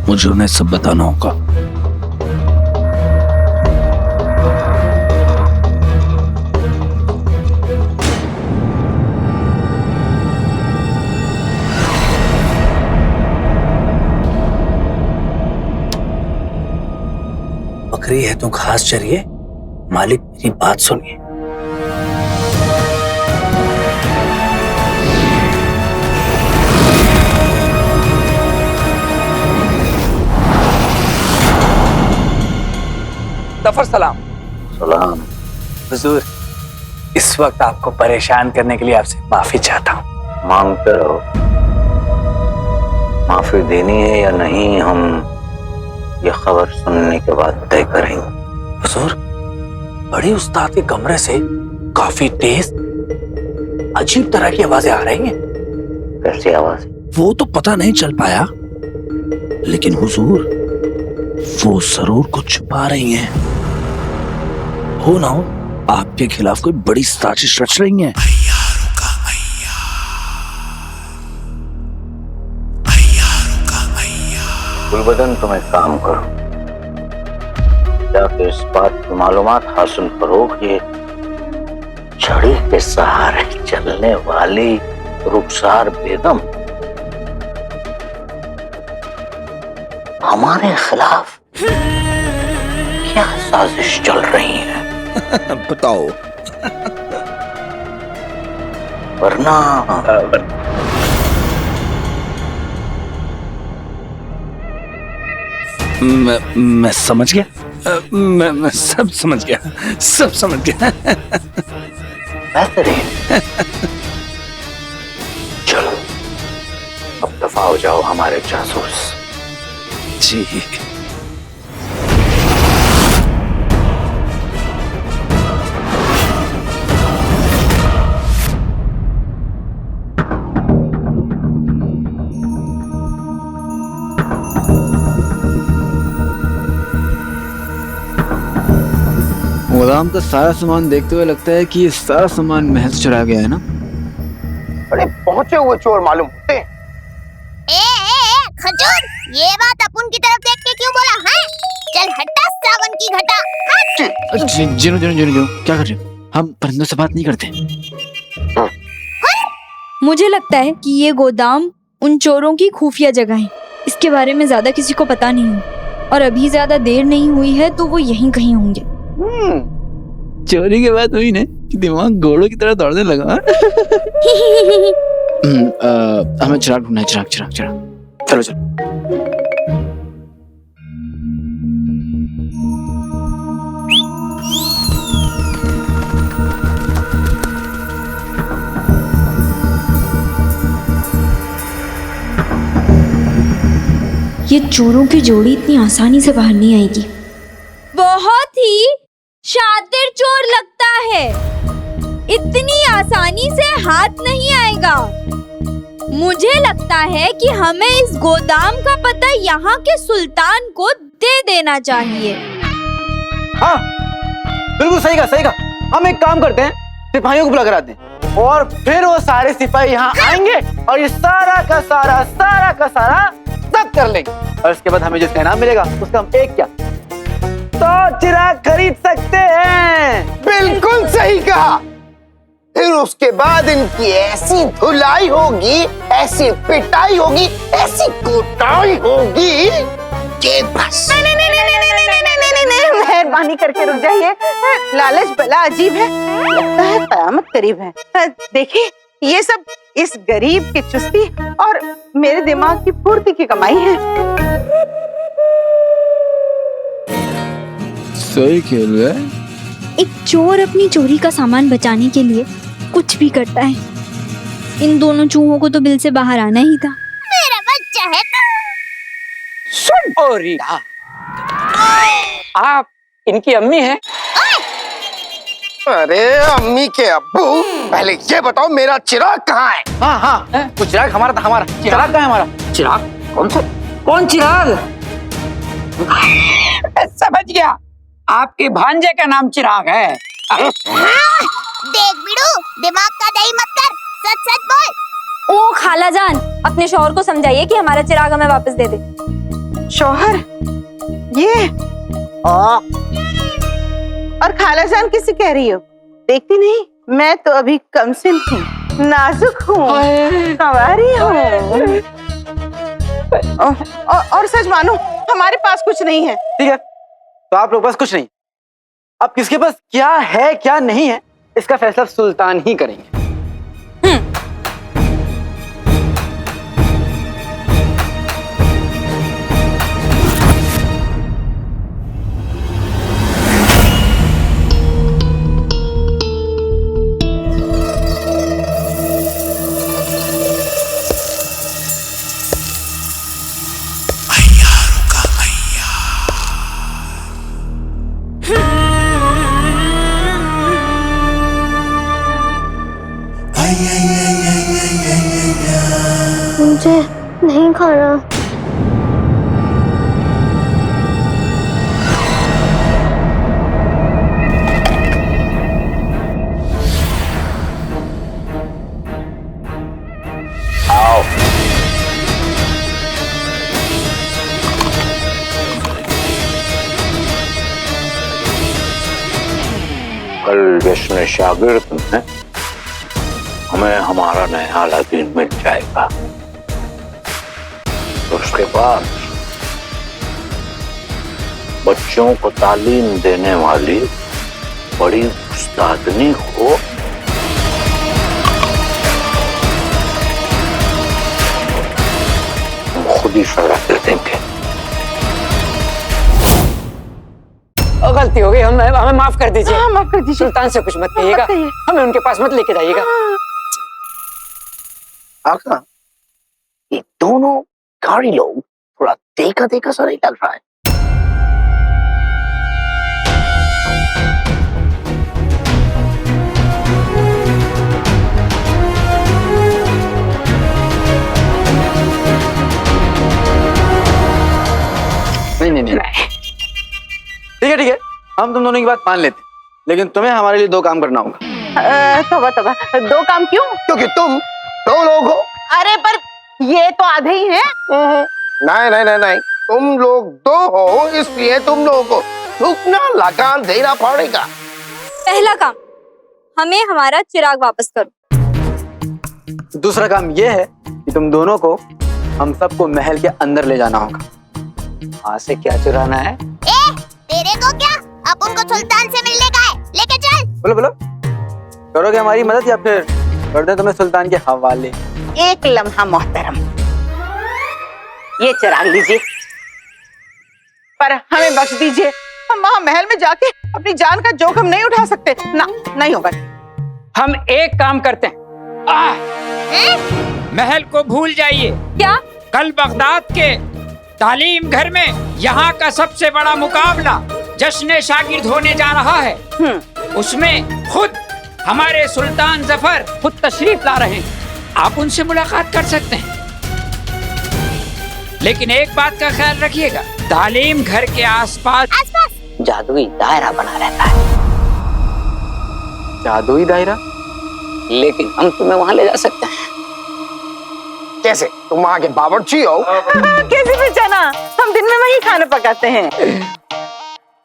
मुझे उन्हें सब बताना होगा। बकरी है तो घास चरिए, मालिक मेरी बात सुनिए। जफर सलाम। सलाम। हुजूर, इस वक्त आपको परेशान करने के लिए आपसे माफी चाहता हूँ। मांगते रहो, माफी देनी है या नहीं हम ये खबर सुनने के बाद तय करेंगे। हुजूर, बड़े उस्ताद के कमरे से काफी तेज अजीब तरह की आवाजें आ रही हैं। कैसी आवाज? वो तो पता नहीं चल पाया, लेकिन हुजूर वो जरूर कुछ छुपा रही हैं। हो ना हो आपके खिलाफ कोई बड़ी साजिश रच रही हैं। गुलबदन, तुम एक काम करो, जाके इस बात की मालूमात हासिल करो कि छड़ी के सहारे चलने वाली रुखसार बेगम हमारे खिलाफ क्या साजिश चल रही है। बताओ। वरना मैं समझ गया। मैं सब समझ गया, सब समझ गया। बेहतरीन। चलो अब दफा हो जाओ हमारे जासूस। जी। गोदाम का सारा सामान देखते हुए लगता है कि ये सारा सामान महज चुरा गया है ना। बड़े पहुंचे हुए चोर मालूम होते हैं। खजूर, ये बात अपन की तरफ देख के क्यों बोला है? चल हटा सावन की घटा, हट। जिनो जिनो जिनो जिनो, क्या कर रहे हो? हम परिंदों से बात नहीं करते। मुझे लगता है कि ये गोदाम उन चोरों की खुफिया जगह है। इसके बारे में ज्यादा किसी को पता नहीं है और अभी ज्यादा देर नहीं हुई है तो वो यहीं कहीं होंगे। चोरी के बाद हुई ना कि दिमाग घोड़ों की तरह दौड़ने लगा। हमें चिराग ढूंढना है। चिराग चिराग चिराग, चलो चलो। ये चोरों की जोड़ी इतनी आसानी से बाहर नहीं आएगी। बहुत ही शातिर चोर लगता है, इतनी आसानी से हाथ नहीं आएगा। मुझे लगता है कि हमें इस गोदाम का पता यहाँ के सुल्तान को दे देना चाहिए। हाँ, बिल्कुल सही कहा, सही कहा। हम एक काम करते हैं, सिपाहियों को बुला कर आते हैं और फिर वो सारे सिपाही यहाँ आएंगे और ये सारा का सारा सब कर लेंगे और इसके बाद हमें जिसका इनाम मिलेगा उसका हम एक क्या 100 चिराग खरीद सकते हैं। बिल्कुल सही कहा। फिर उसके बाद इनकी ऐसी धुलाई होगी, ऐसी पिटाई होगी, ऐसी कुटाई होगी कि बस। नहीं, मेहरबानी करके रुक जाइए। लालच बला अजीब है, लगता है कयामत करीब है। देखिए, ये सब इस गरीब की चुस्ती और मेरे दिमाग की फुर्ती की कमाई है। सही खेल रहा है। एक चोर अपनी चोरी का सामान बचाने के लिए कुछ भी करता है। इन दोनों चूहों को तो बिल से बाहर आना ही था। मेरा बच्चा है सुन ओ रीना, आप इनकी अम्मी हैं? अरे अम्मी के अब्बू, पहले ये बताओ मेरा चिराग कहाँ है? हाँ हाँ, वो चिराग हमारा था। हमारा चिराग कहाँ है? हमारा चिराग? कौन चिराग? समझ गया, आपके भांजे का नाम चिराग है। देख बिड़ू, दिमाग का दही मत कर, सच सच बोल। ओ खालाजान, अपने शौहर को समझाइए कि हमारा चिराग हमें वापस दे दे। शौहर? ये और खालाजान किसे कह रही हो? देखती नहीं, मैं तो अभी कमसिन हूँ, नाजुक हूँ, कंवारी हूँ। और सच मानो, हमारे पास कुछ नहीं है। ठीक है, तो आप लोग पास कुछ नहीं, अब किसके पास क्या है क्या नहीं है इसका फैसला सुल्तान ही करेंगे। मुझे नहीं खाना। आओ। कल जिसने शागिर्द में हमें हमारा नया लातीन मिल जाएगा, तो उसके बाद बच्चों को तालीम देने वाली बड़ी उस्तादनी को हम खुद ही सजा दे देंगे। गलती हो गई, हमें माफ कर दीजिए। हाँ, माफ कर दीजिए। सुल्तान से कुछ मत कहिएगा, हमें उनके पास मत लेके जाइएगा। आका, ये दोनों गाड़ी लोग थोड़ा देखा देखा सा नहीं लग रहा है। नहीं ठीक है हम तुम दोनों की बात मान लेते हैं, लेकिन तुम्हें हमारे लिए 2 काम करना होगा। तोबा तोबा, 2 काम क्यों? क्योंकि तुम 2 लोग हो। अरे पर ये तो आधे ही हैं। नहीं नहीं नहीं नहीं, तुम लोग 2 हो, इसलिए तुम लोगों को दुगना लगान देना पड़ेगा। पहला काम, हमें हमारा चिराग वापस करो। दूसरा काम ये है कि तुम दोनों को हम सबको महल के अंदर ले जाना होगा। वहां से क्या चुराना है? तेरे को क्या? अब उनको सुल्तान से मिलने का है, लेके चल। बोलो करोगे हमारी मदद या फिर कर दें तुम्हें सुल्तान के हवाले? एक लम्हा मोहतरम, ये चिराग लीजिए, पर हमें बख्श दीजिए। हम वहाँ महल में जाके अपनी जान का जोखिम नहीं उठा सकते ना, नहीं होगा। हम एक काम करते हैं, महल को भूल जाइए। क्या? कल बगदाद के तालीम घर में यहाँ का सबसे बड़ा मुकाबला जश्न शागिर्द होने जा रहा है। उसमें खुद हमारे सुल्तान जफर खुद तशरीफ ला रहे हैं, आप उनसे मुलाकात कर सकते हैं। लेकिन एक बात का ख्याल रखिएगा, तालीम घर के आसपास जादुई दायरा बना रहता है। जादुई दायरा? लेकिन हम तुम्हें वहाँ ले जा सकते हैं। कैसे? तुम वहाँ के बावर्ची हो? कैसे पहचाना? हम दिन में वही खाना पकाते हैं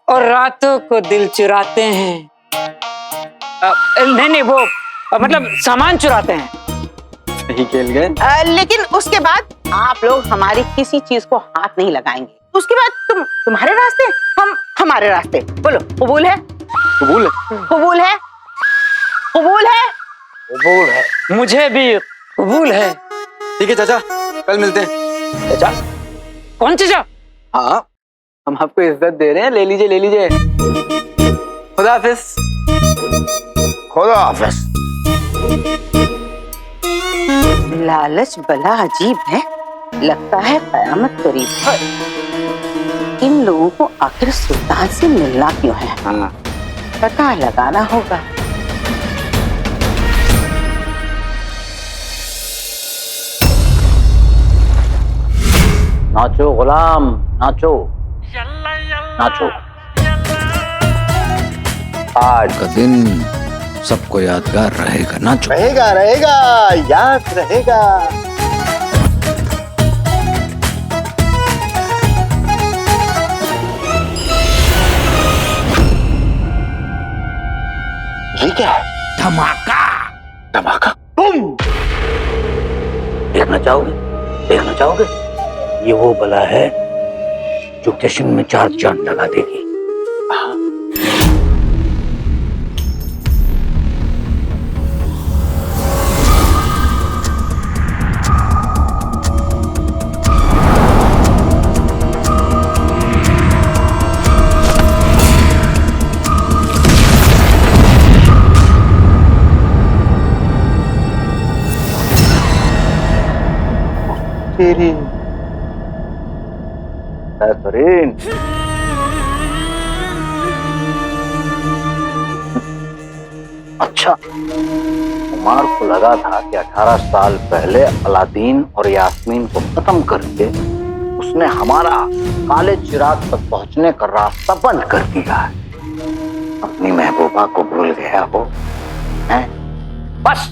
और रातों को दिल चुराते हैं। नहीं वो मतलब सामान चुराते हैं। सही खेल गए। लेकिन उसके बाद आप लोग हमारी किसी चीज को हाथ नहीं लगाएंगे। उसके बाद तुम्हारे रास्ते, हम हमारे रास्ते। बोलो कबूल है? कबूल है। कबूल है? कबूल है? कबूल है। मुझे भी कबूल है। ठीक है चाचा, कल मिलते हैं। चाचा? कौन चाचा? हाँ, हम आपको इज्जत दे रहे हैं, ले लीजिए। खुदा हाफिज। खुदा हाफिज। लालच बला अजीब है, लगता है कयामत करीब है। इन लोगों को आखिर सुल्तान से मिलना क्यों है? हाँ, पता लगाना होगा। नाचो गुलाम, नाचो नाचो। आज का दिन सबको यादगार रहेगा, नाचो। रहेगा रहेगा, याद रहेगा। ये क्या है? धमाका। धमाका? बूम! देखना चाहोगे? ये वो बला है जो जश्न में 4 चांद लगा देगी। तेरी कैथरीन, अच्छा, उमर को लगा था कि 18 साल पहले अलादीन और यास्मीन को खत्म करके उसने हमारा काले चिराग तक पहुंचने का रास्ता बंद कर दिया है। अपनी महबूबा को भूल गया हो, हैं? बस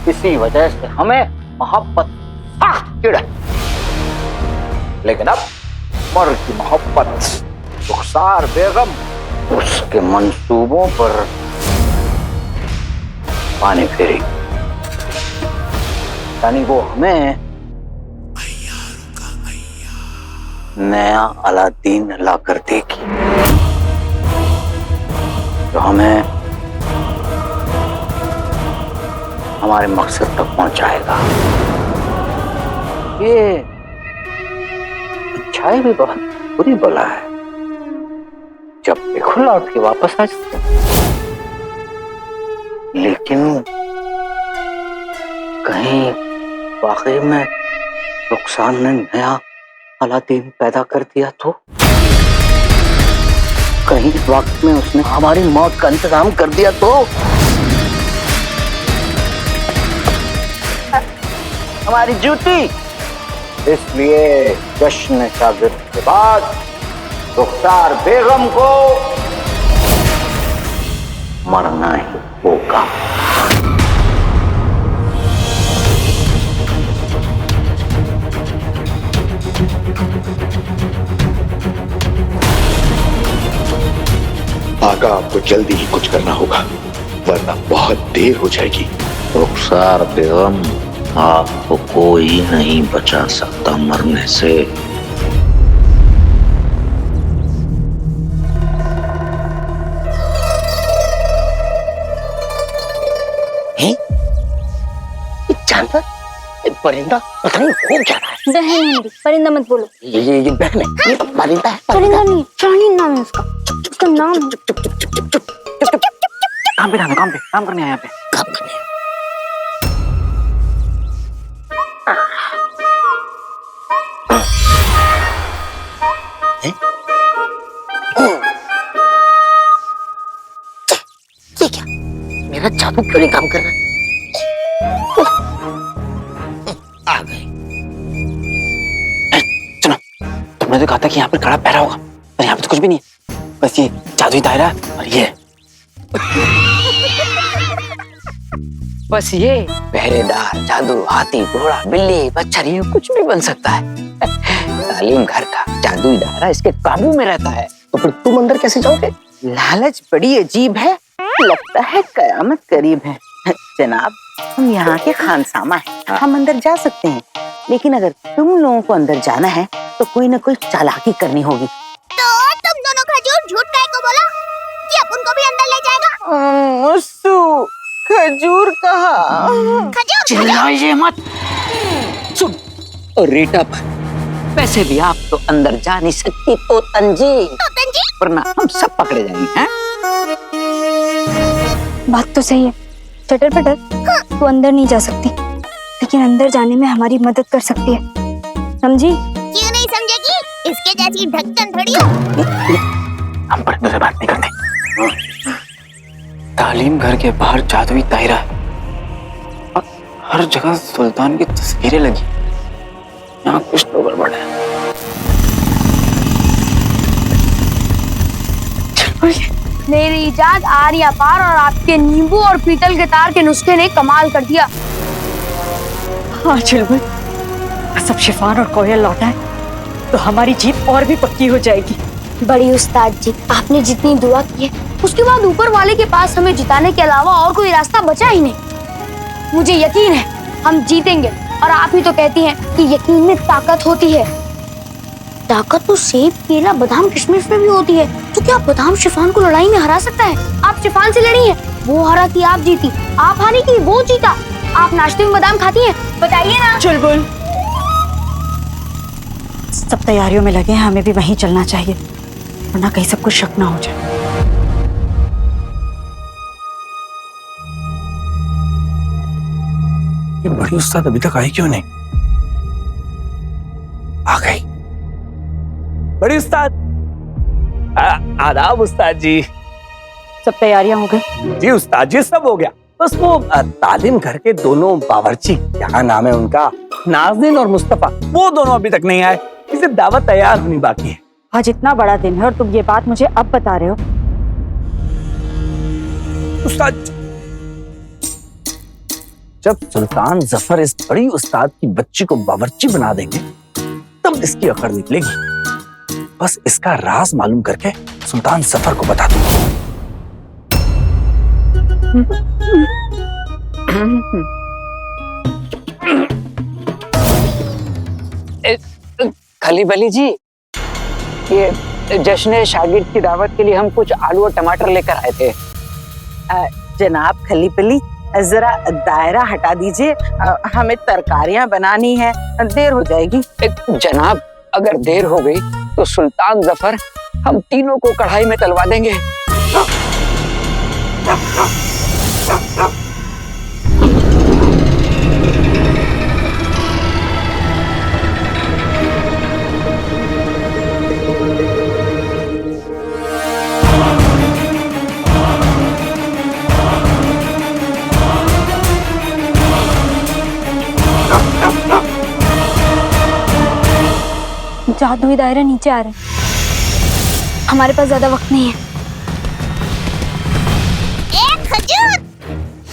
इसी वजह से हमें मोहब्बत सख्त चिढ़े। लेकिन अब उमर की मोहब्बत रुखसार बेगम उसके मंसूबों पर पानी फेरी, यानी वो हमें नया अलादीन ला कर देगी जो हमें हमारे मकसद तक पहुंचाएगा। ये अच्छाई भी बहुत बुरी बला है, जब देखो लौट के वापस आ जाते हैं। लेकिन कहीं वाकई में रुखसार ने नया अलादीन पैदा कर दिया तो? कहीं इस वक्त में उसने हमारी मौत का इंतजाम कर दिया तो? हमारी जूती। इसलिए जश्न शागिर्द के बाद रुखसार बेगम को मरना ही होगा। आका, आपको जल्दी ही कुछ करना होगा वरना बहुत देर हो जाएगी। रुखसार बेगम, आपको कोई नहीं बचा सकता मरने से। जानवर, परिंदा, पता नहीं हो क्या रहा है। बहन हिंदी, परिंदा मत बोलो। ये बहन है, ये परिंदा है। परिंदा नहीं, चांदी नाम है उसका। उसका नाम है। काम पे जाना, काम करने आए यहाँ पे। काम करने ये क्या? मेरा जादू क्यों नहीं काम कर रहा? आ गए। सुनो, तुमने तो कहा था कि यहाँ पर कड़ा पहरा होगा, पर यहाँ पे तो कुछ भी नहीं है, बस ये जादुई दायरा और ये बस ये पहरेदार, जादू, हाथी, घोड़ा, बिल्ली, बच्चा, ये कुछ भी बन सकता है। तालीम घर का जादुई दायरा इसके काबू में रहता है। तो फिर तुम अंदर कैसे जाओगे? लालच बड़ी अजीब है, लगता है कयामत करीब है। जनाब, हम यहाँ के खानसामा हैं, हम अंदर जा सकते हैं, लेकिन अगर तुम लोगों को अंदर जाना है तो कोई ना कोई चालाकी करनी होगी। तो तुम दोनों खजूर झूठ काहे को बोला कि अपन को भी अंदर ले जाएगा? मुस्सू, खजूर कहाँ? खजूर चिल्लाइए मत। सुन, और रीटा पर वैसे भी आप तो अंदर जा नहीं सकती तो तंजी, वरना हम सब पकड़े जाएंगे। हैं? बात तो सही है चटर पटर, तू अंदर नहीं जा सकती, लेकिन अंदर जाने में हमारी मदद कर सकती है, समझी? क्यों नहीं समझेगी? इसके जैसी ढक्कन थोड़ी हो। हम परिंदों से बात नहीं करते। तालीम घर के बाहर जादुई दायरा है, हर जगह सुल्तान की तस्वीरें लगी, यहाँ कुछ तो गड़बड़ है। मेरी इजाद आर्या पार और आपके नींबू और पीतल के तार के नुस्खे ने कमाल कर दिया। हाँ चिलबुल, सब शिफान और कोयल लौटा है तो हमारी जीत और भी पक्की हो जाएगी। बड़ी उस्ताद जी, आपने जितनी दुआ की है उसके बाद ऊपर वाले के पास हमें जिताने के अलावा और कोई रास्ता बचा ही नहीं। मुझे यकीन है हम जीतेंगे, और आप ही तो कहती हैं कि यकीन में ताकत होती है। ताकत तो सेब, केला, बादाम, किशमिश में भी होती है, तो क्या बादाम शिफान को लड़ाई में हरा सकता है? आप शिफान से लड़ी हैं, वो हरा थी, आप जीती। आप हारी थी, वो जीता। आप नाश्ते में बादाम खाती हैं, बताइए ना। चुलबुल, सब तैयारियों में लगे हैं, हमें भी वहीं चलना चाहिए, वरना कहीं सब कुछ शक ना हो जाए। ये बड़ी उस्ताद अभी तक आई क्यों नहीं? बड़ी उस्ताद। आदाब उस्ताद जी। सब तैयारियां हो गई? जी उस्ताद जी, सब हो गया। बस वो तालीम घर के दोनों बावर्ची, क्या नाम है उनका, नाज़नीन और मुस्तफा, वो दोनों अभी तक नहीं आए। इसे दावत तैयार होनी बाकी है। आज इतना बड़ा दिन है और तुम ये बात मुझे अब बता रहे हो? उस्ताद, जब सुल्तान जफर इस बड़ी उस्ताद की बच्ची को बावर्ची बना देंगे तब इसकी अकड़ निकलेगी। बस इसका राज मालूम करके सुल्तान जफर को बता दूंगा। खली बली जी, ये जश्न शागिर्द की दावत के लिए हम कुछ आलू और टमाटर लेकर आए थे। जनाब खली पली, जरा दायरा हटा दीजिए, हमें तरकारियां बनानी है, देर हो जाएगी। जनाब, अगर देर हो गई तो सुल्तान जफर हम तीनों को कढ़ाई में तलवा देंगे। जादुई दायरा नीचे आ रहे हैं, हमारे पास ज्यादा वक्त नहीं है। ए खजूर,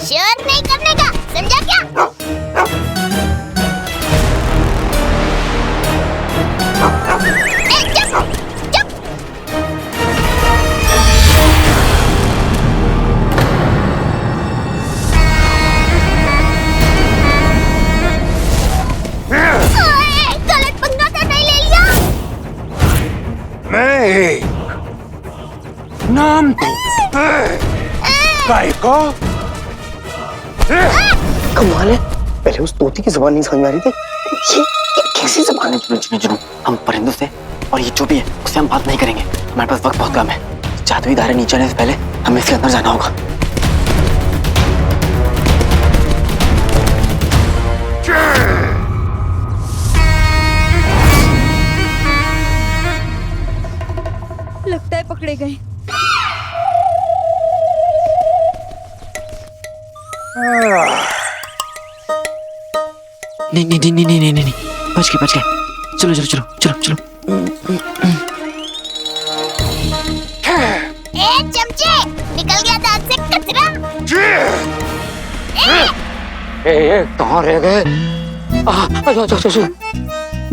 शोर नहीं करने का, समझा क्या? चुप चुप। गलत पंगा तो नहीं ले लिया? मैं नाम तो काय को कमाल है, पहले उस तोती की जुबान नहीं समझ में आ रही थी, ये कैसी जुबान है? चुनो, हम परिंदों से और ये जो भी है उससे हम बात नहीं करेंगे। हमारे पास वक्त बहुत कम है। जादुई दायरे नीचे आने से पहले हमें इसके अंदर जाना होगा। लगता है पकड़े गए। नहीं नहीं नहीं नहीं नहीं नहीं, बच गए। चलो चलो चलो चलो चलो। ए चमचे, निकल गया दांत से कचरा। कहाँ रह गए?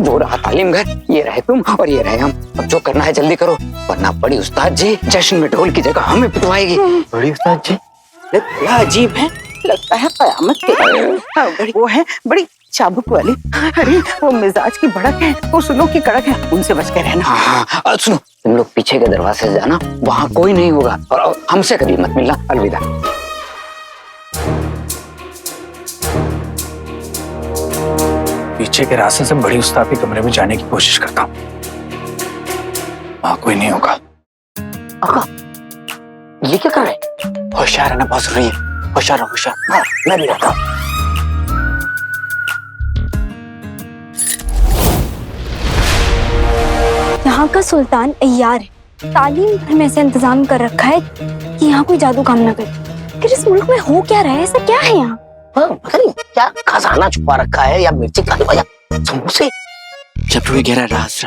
वो रहा तालीम घर, ये रहे तुम और ये रहे हम। अब जो करना है जल्दी करो, वरना बड़ी उस्ताद जी जश्न में ढोल की जगह हमें पिटवाएगी। बड़ी उस्ताद जी, बड़ा अजीब है, लगता है कयामत के वो है बड़ी चाबुक वाली। अरे वो मिजाज की भड़क है, वो सुनो की कड़क है, उनसे बच के रहना। हाँ, सुनो, तुम लोग पीछे के दरवाजे से जाना, वहाँ कोई नहीं होगा और हमसे कभी मत मिलना। अलविदा। पीछे के रास्ते से बड़ी उस्ताद के कमरे में जाने की कोशिश करता हूँ, वहाँ कोई नहीं होगा। ये क्या कर रहे हैं? होशियार रहना बहुत जरूरी है। होशियार रहो, होशियार। हाँ, मैं भी रहता हूँ। यहाँ का सुल्तान अय्यार है, तालीम घर में ऐसे इंतजाम कर रखा है कि यहाँ कोई जादू काम ना करे। फिर इस मुल्क में हो क्या रहा है, ऐसा क्या है यहाँ? हाँ, पता नहीं क्या खजाना छुपा रखा है, या मिर्ची खाने वाला समोसे। जब रूह गहरा राज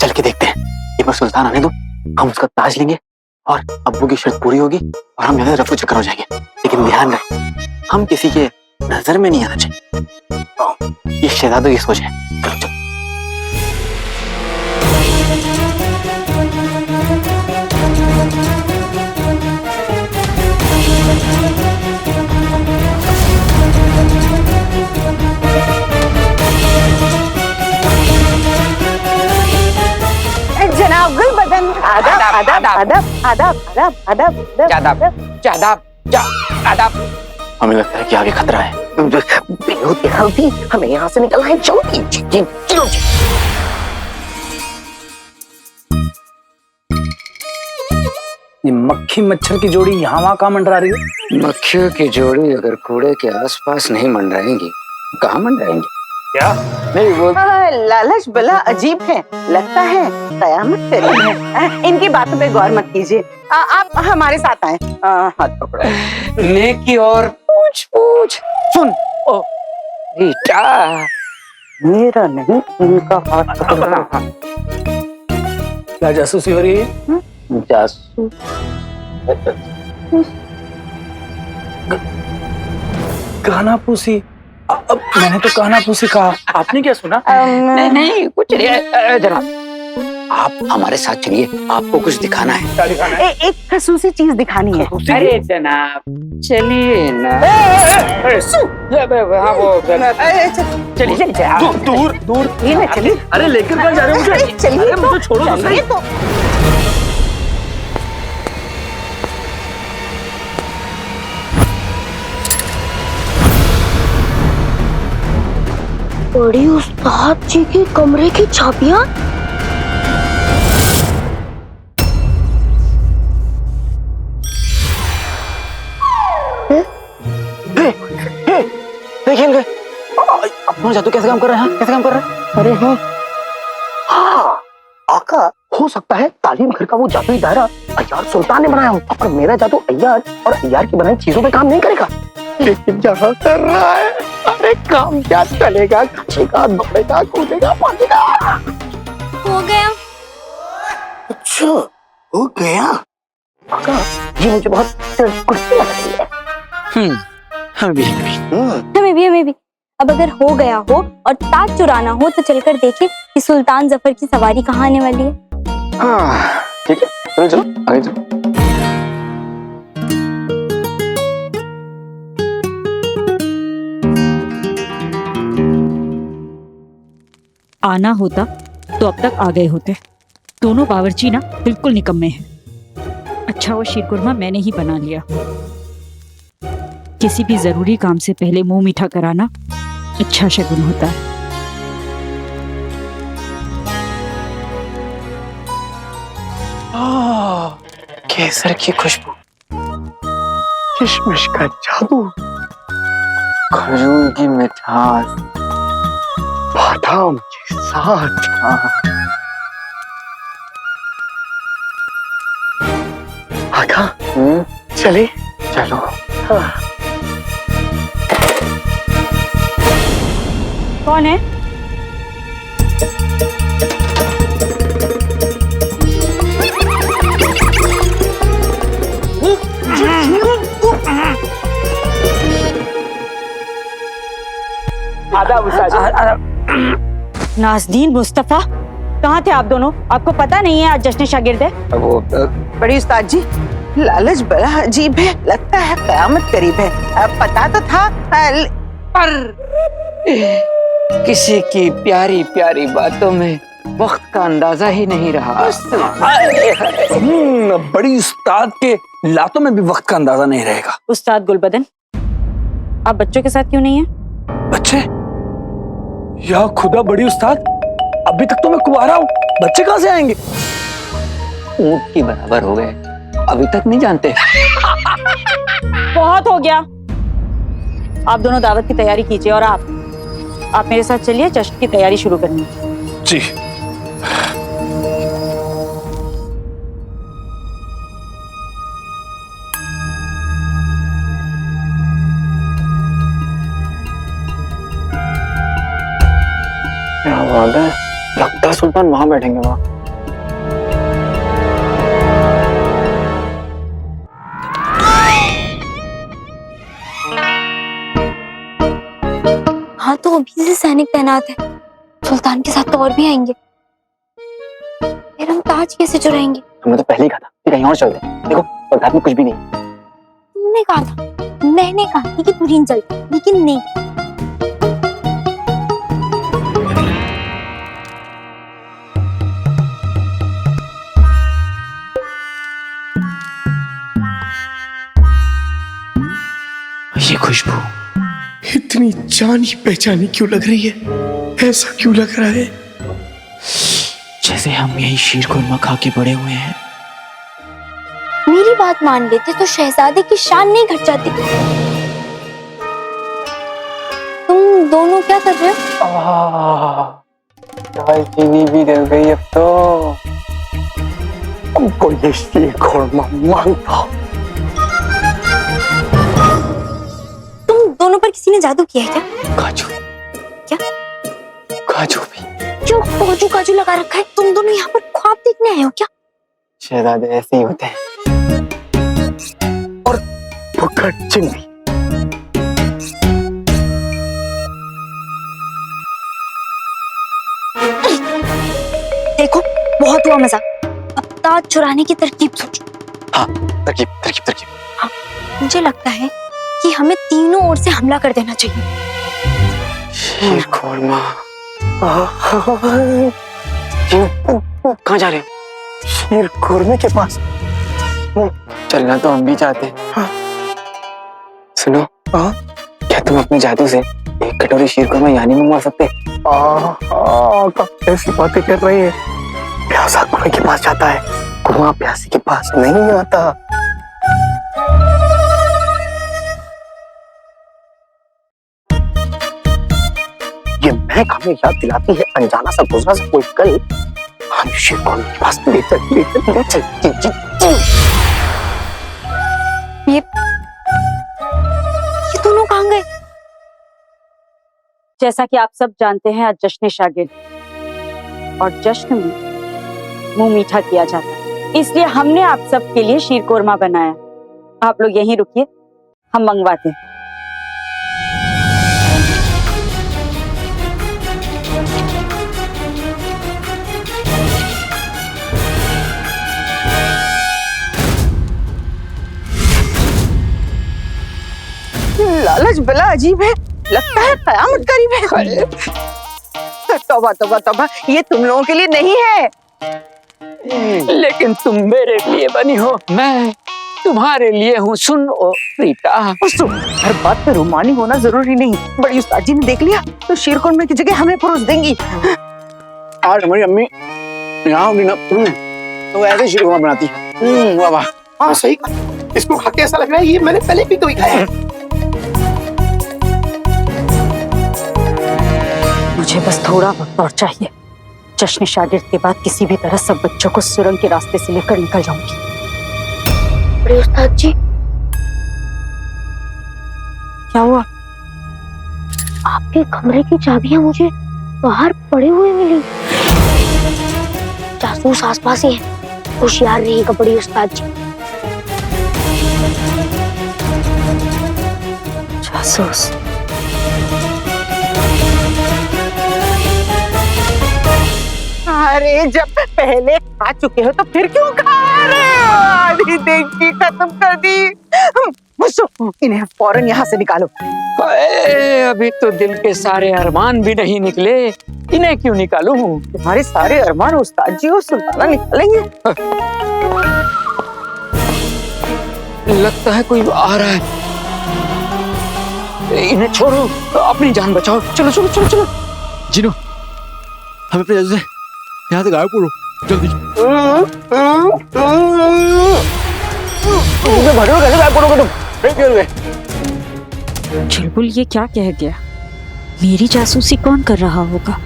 चल के देखते हैं। एक बार सुल्तान आने दो, हम उसका ताज लेंगे और अब्बू की शर्त पूरी होगी और हम यहाँ रफू चक्कर हो जाएंगे। लेकिन ध्यान रखें, हम किसी के नजर में नहीं आना चाहिए। ये शहजादों की सोच है। जनाब गुलबदन, आदाब आदाब आदाब आदाब आदाब आदाब आदाब आदाब। हमें लगता है कि आगे खतरा है। बेहोती गलती, हमें यहाँ से निकलना है। चलो। ये मक्खी मच्छर की जोड़ी यहाँ वहाँ कहाँ मंडरा रही है? मक्खियों की जोड़ी अगर कूड़े के आसपास नहीं मंडराएंगी, कहाँ मंडराएंगी? क्या? नहीं वो लालच बला अजीब है, लगता है कयामत करीब है। इनकी बातों पे गौर मत कीजिए। आप हमारे साथ आए, हाथ पकड़ो। नेकी और पूछ पूछ सुन, ओ रीटा मेरा नहीं इनका हाथ पकड़ना। क्या जासूसी हो रही है? जासूस काना पूसी? अब मैंने तो काना पूसी कहा, आपने क्या सुना? नहीं नहीं कुछ नहीं जनाब, आप हमारे साथ चलिए, आपको कुछ दिखाना है। क्या दिखाना है? एक खसूसी चीज दिखानी है। अरे जनाब चलिए ना। हाँ वो चलिए चलिए दूर दूर। चलिए। अरे लेकर कहाँ जा रहे हो मुझे? चलिए अरे मुझे छोड़ो तो सही। तो बड़ी उस्ताद जी के कमरे की चाबियां। देखेंगे अपना जादू कैसे काम कर रहे हैं? कैसे काम कर रहे हैं? अरे हाँ, आका, हो सकता है तालीम घर का वो जादुई दायरा अय्यार सुल्तान ने बनाया हो, और मेरा जादू अय्यार और अय्यार की बनाई चीजों पे काम नहीं करेगा। लेकिन जहाँ कर रहा है, अरे काम क्या चलेगा, खचेगा, दौड़ेगा, कूदेगा, भागेगा। हो गया। अच्छा, हो गया। आका, ये मुझे बहुत कुर्सी लग रही है। हमें भी। अब अगर हो गया हो और ताज चुराना हो तो चलकर देखें कि सुल्तान जफर की सवारी कहाँ आने वाली है। हाँ ठीक है, चलो चलो आगे चलो। आना होता तो अब तक आ गए होते। दोनों बावर्ची ना बिल्कुल निकम्मे हैं। अच्छा वो शीरकुरमा मैंने ही बना लिया। किसी भी जरूरी काम से पहले मुंह मीठा कराना अच्छा शगुन होता है। केसर की खुशबू, किशमिश का जादू, खजूर की मिठास, बादाम के साथ। आका, चले चलो। कौन है? नाज़नीन, मुस्तफा, कहाँ थे आप दोनों? आपको पता नहीं है आज जश्न शागिर्द है? वो बड़ी उस्ताद जी, लालच बड़ा अजीब है, लगता है कयामत करीब है। पता तो था पर किसी की प्यारी प्यारी बातों में वक्त का अंदाजा ही नहीं रहा। बड़ी उस्ताद के लातों में भी वक्त का अंदाजा नहीं रहेगा। उस्ताद गुलबदन, आप बच्चों के साथ क्यों नहीं है? बच्चे? या खुदा बड़ी उस्ताद, अभी तक तो मैं कुंवारा हूँ, बच्चे कहाँ से आएंगे? ऊंट की बराबर हो गए, अभी तक नहीं जानते। बहुत हो गया। आप दोनों दावत की तैयारी कीजिए और आप मेरे साथ चलिए, जश्न की तैयारी शुरू करनी है। जी। क्या बात है, लगता है सुल्तान वहां बैठेंगे। वहां हाँ तो अभी से सैनिक तैनात है, सुल्तान के साथ तो और भी आएंगे। फिर हम ताज कैसे चुराएंगे? तुमने तो पहले ही कहा था कि कहीं और चलते हैं। देखो बगदाद में कुछ भी नहीं। तुमने कहा था, मैंने कहा थी कि तुरीन चलते, लेकिन नहीं। ये खुशबू इतनी जानी पहचानी क्यों लग रही है? ऐसा क्यों लग रहा है जैसे हम यही शीरकुरमा खा के बड़े हुए हैं। मेरी बात मान लेते तो शहजादे की शान नहीं घट जाती। तुम तुम दोनों क्या कर रहे हो? दालचीनी भी डल गई अब तो। हमको ये शीर खुरमा मांगता। तुम दोनों पर किसी ने जादू किया है क्या? काजू। क्या? काजू भी। क्यों काजू काजू लगा रखा है? तुम दोनों यहाँ पर ख्वाब देखने आए हो क्या? शहजादे ऐसे ही होते हैं। और फुकट चिंदी। देखो बहुत हुआ मजा, अब ताज चुराने की तरकीब सोचो। हाँ, तरकीब तरकीब तरकीब। हाँ, मुझे लगता है कि हमें तीनों ओर से हमला कर देना चाहिए। शीर खुरमा। कहाँ जा रहे हो? शीर खुरमे के पास। चलना तो हम भी चाहते हैं। सुनो, क्या तुम अपने जादू से एक कटोरी शीर खुरमा यहाँ नहीं मंगवा सकते? ऐसी बातें कर रही है। प्यासा कुएं के पास जाता है, कुआं प्यासी के पास नहीं आता। ये महक हमें याद दिलाती है अनजाना सा गुजरा सा कोई कल हम शीर खुरमे के पास ले चल। ये दोनों कहाँ गए? जैसा कि आप सब जानते हैं, आज जश्न शागिर्द और जश्न में मुंह मीठा किया जाता है, इसलिए हमने आप सब के लिए शीर कोरमा बनाया। आप लोग यहीं रुकिए, हम मंगवाते हैं। लालच बला अजीब है, लगता है कयामत करीब है। तौबा तौबा तौबा, ये तुम लोगों के लिए नहीं है। लेकिन तुम मेरे लिए बनी हो, मैं तुम्हारे लिए हूँ। सुन ओ रीता, हर बात पे रुमानी होना जरूरी नहीं। बड़ी उस्ताद जी ने देख लिया तो शीर खुरमे की जगह हमें परोस देंगी। आज हमारी अम्मी यहाँ होगी ना, तो ऐसे शीर खुरमा बनाती। वाह वाह। हाँ सही, इसको खा के ऐसा लग रहा है ये मैंने पहले भी कभी खाया है। मुझे बस थोड़ा वक्त और चाहिए। जश्न शागिर्द के बाद किसी भी तरह सब बच्चों को सुरंग के रास्ते से लेकर निकल जाऊंगी। बड़े उस्ताद जी, क्या हुआ? आपके कमरे की चाबियां मुझे बाहर पड़े हुए मिली। जासूस आसपास ही है, होशियार रहिएगा बड़े उस्ताद जी। जासूस? अरे जब पहले खा चुके हो तो फिर क्यों खा रहे हो? आधी देखी खत्म कर दी। बसो, इन्हें फौरन यहाँ से निकालो। अभी तो दिल के सारे अरमान भी नहीं निकले, इन्हें क्यों निकालूं? तुम्हारे सारे अरमान उस्ताद जी और सुल्ताना निकालेंगे। लगता है कोई आ रहा है। इन्हें छोड़ो, अपनी जान बचाओ। चलो चलो चलो चलो। जिनो, हमें अपने जादू से यहाँ से गायब करो जल्दी। भरे हो कैसे गायब करोगे तुम? चुलबुल ये क्या कह गया? मेरी जासूसी कौन कर रहा होगा?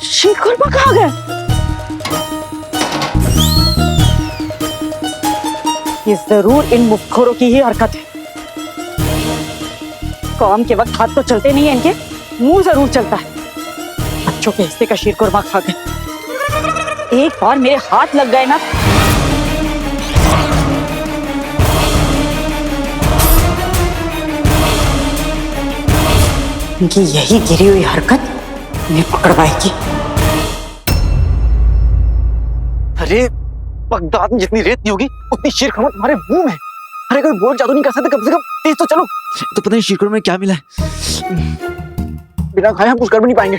शीर खुरमा कहाँ गए? ये जरूर इन मुफ्तखोरों की ही हरकत है। काम के वक्त हाथ तो चलते नहीं है इनके, मुंह जरूर चलता है। बच्चों के हिस्से का शीर खुरमा खा गए। एक बार मेरे हाथ लग गए ना, इनकी यही गिरी हुई हरकत इन्हें पकड़वाएगी। अरे बगदाद में जितनी रेत नहीं होगी उतनी शीर खुरमा तुम्हारे मुंह में। अरे कोई बोल जादू नहीं कर सकते, कम से कम तेज तो चलो। तो पता नहीं शीर खुरमे में क्या मिला है। बिना खाए हम कुछ कर भी नहीं पाएंगे।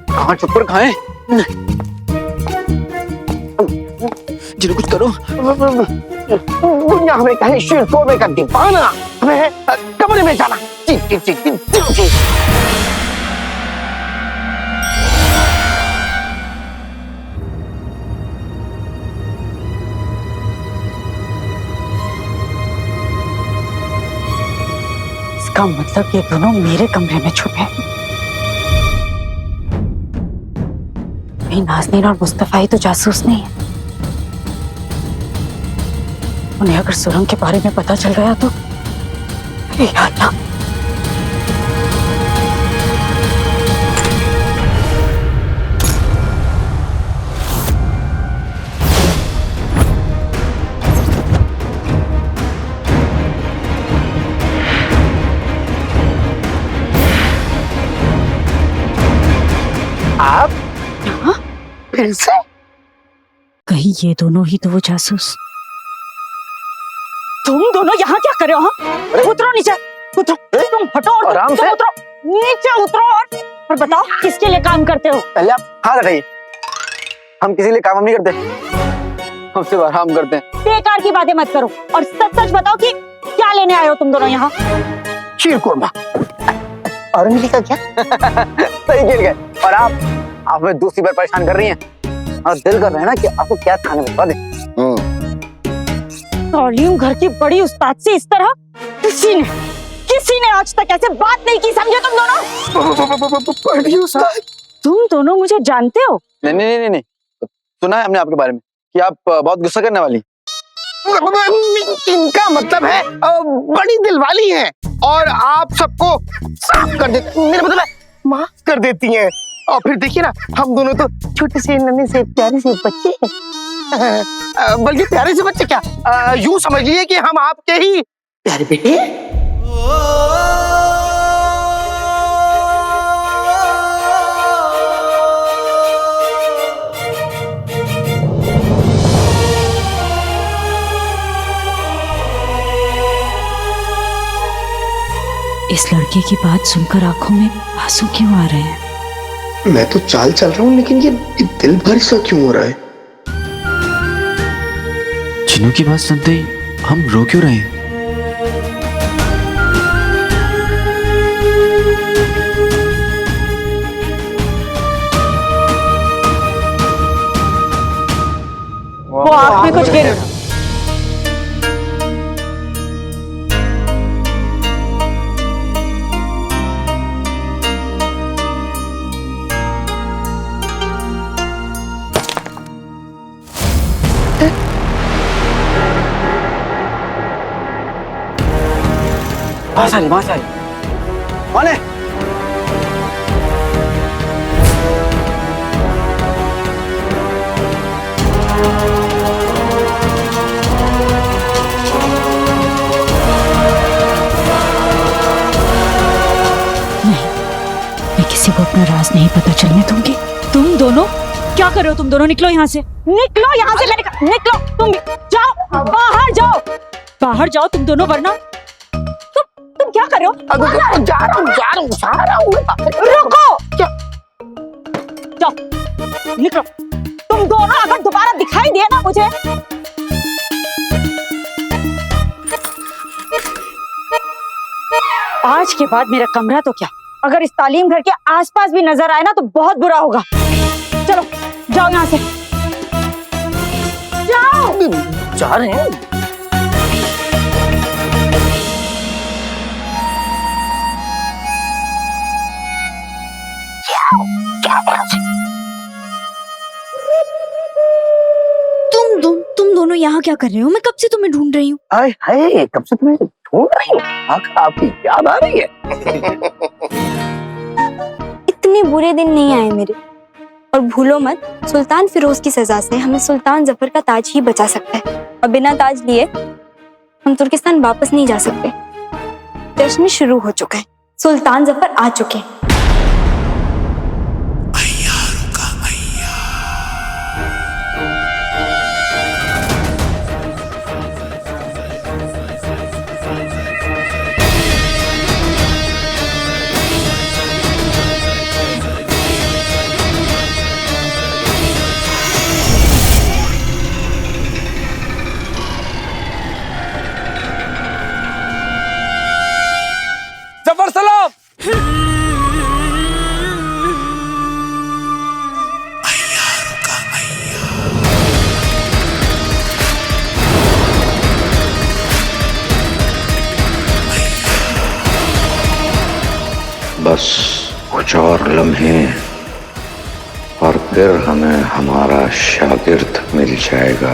कहाँ चुप कर खाएं? जिन्हें कुछ करो। दुनिया हमें कहे शेर शोबे का दीवाना, हमें कमरे में जाना। जी जी जी जी जी। इसका मतलब ये दोनों मेरे कमरे में छुपे हैं। नाज़नीन और मुस्तफा ही तो जासूस नहीं है। उन्हें अगर सुरंग के बारे में पता चल गया तो या अल्लाह। आप फिर से? कहीं ये दोनों ही तो वो जासूस। तुम दोनों यहाँ क्या कर रहे हो? हाँ? उतरो नीचे, उतरो। तुम हटो और आराम से उतरो, नीचे उतरो और बताओ किसके लिए काम करते हो? पहले आप हाथ हटाइए। हम किसी लिए काम नहीं करते, हम सिर्फ आराम करते हैं। बेकार की बातें मत करो और सच सच बताओ कि क्या लेने आए हो तुम दोनों यहाँ? शीर कुरमा। और मिली का क्या? सही गिर गए। और आप हमें दूसरी बार परेशान कर रही हैं और दिल कर रहे हैं ना कि आपको क्या खाने बता दें। तालीम घर की बड़ी उस्ताद से इस तरह किसी ने आज तक ऐसे बात नहीं की, समझे तुम दोनों? बड़ी उस्ताद? तुम दोनों मुझे जानते हो? नहीं नहीं नहीं नहीं, सुना है हमने आपके बारे में कि आप बहुत गुस्सा करने वाली। इनका मतलब है बड़ी दिलवाली हैं और आप सबको साफ कर देती, मेरा मतलब है माफ कर देती हैं। और फिर देखिए ना, हम दोनों तो छोटे से नन्हे से प्यारे से बच्चे हैं। बल्कि प्यारे से बच्चे क्या, यूं समझ लीजिए कि हम आपके ही प्यारे बेटे। इस लड़के की बात सुनकर आंखों में आंसू क्यों आ रहे हैं? मैं तो चाल चल रहा हूँ, लेकिन ये दिल भर सा क्यों हो रहा है? चिन्नू की बात सुनते ही हम रो क्यों रहे हैं? वो आँख में कुछ गिर। माशाली माने मैं किसी को अपना राज नहीं पता चलने दूंगी। तुम दोनों क्या कर रहे हो? तुम दोनों निकलो यहाँ से, निकलो यहाँ से। मैंने कहा निकलो, तुम भी जाओ, बाहर जाओ, बाहर जाओ तुम दोनों, वरना तुम क्या कर रहे हो? जा रहा हूँ। रुको, जाओ, निकलो। तुम दोनों अगर दोबारा दिखाई दिए ना मुझे, आज के बाद मेरा कमरा तो क्या, अगर इस तालीम घर के आसपास भी नजर आए ना तो बहुत बुरा होगा। चलो जाओ यहाँ से, जाओ। जा रहे हैं। तुम दोनों यहाँ क्या कर रहे हो? मैं कब से तुम्हें ढूंढ रही हूँ। हाय, कब से तुम्हें ढूंढ रही हूँ। आपकी याद आ रही है। इतने बुरे दिन नहीं आए मेरे। और भूलो मत, सुल्तान फिरोज की सजा से हमें सुल्तान जफर का ताज ही बचा सकता है, और बिना ताज लिए हम तुर्किस्तान वापस नहीं जा सकते। जश्न शुरू हो चुका है, सुल्तान जफर आ चुके हैं। बस कुछ और लम्हे और फिर हमें हमारा शागिर्द मिल जाएगा।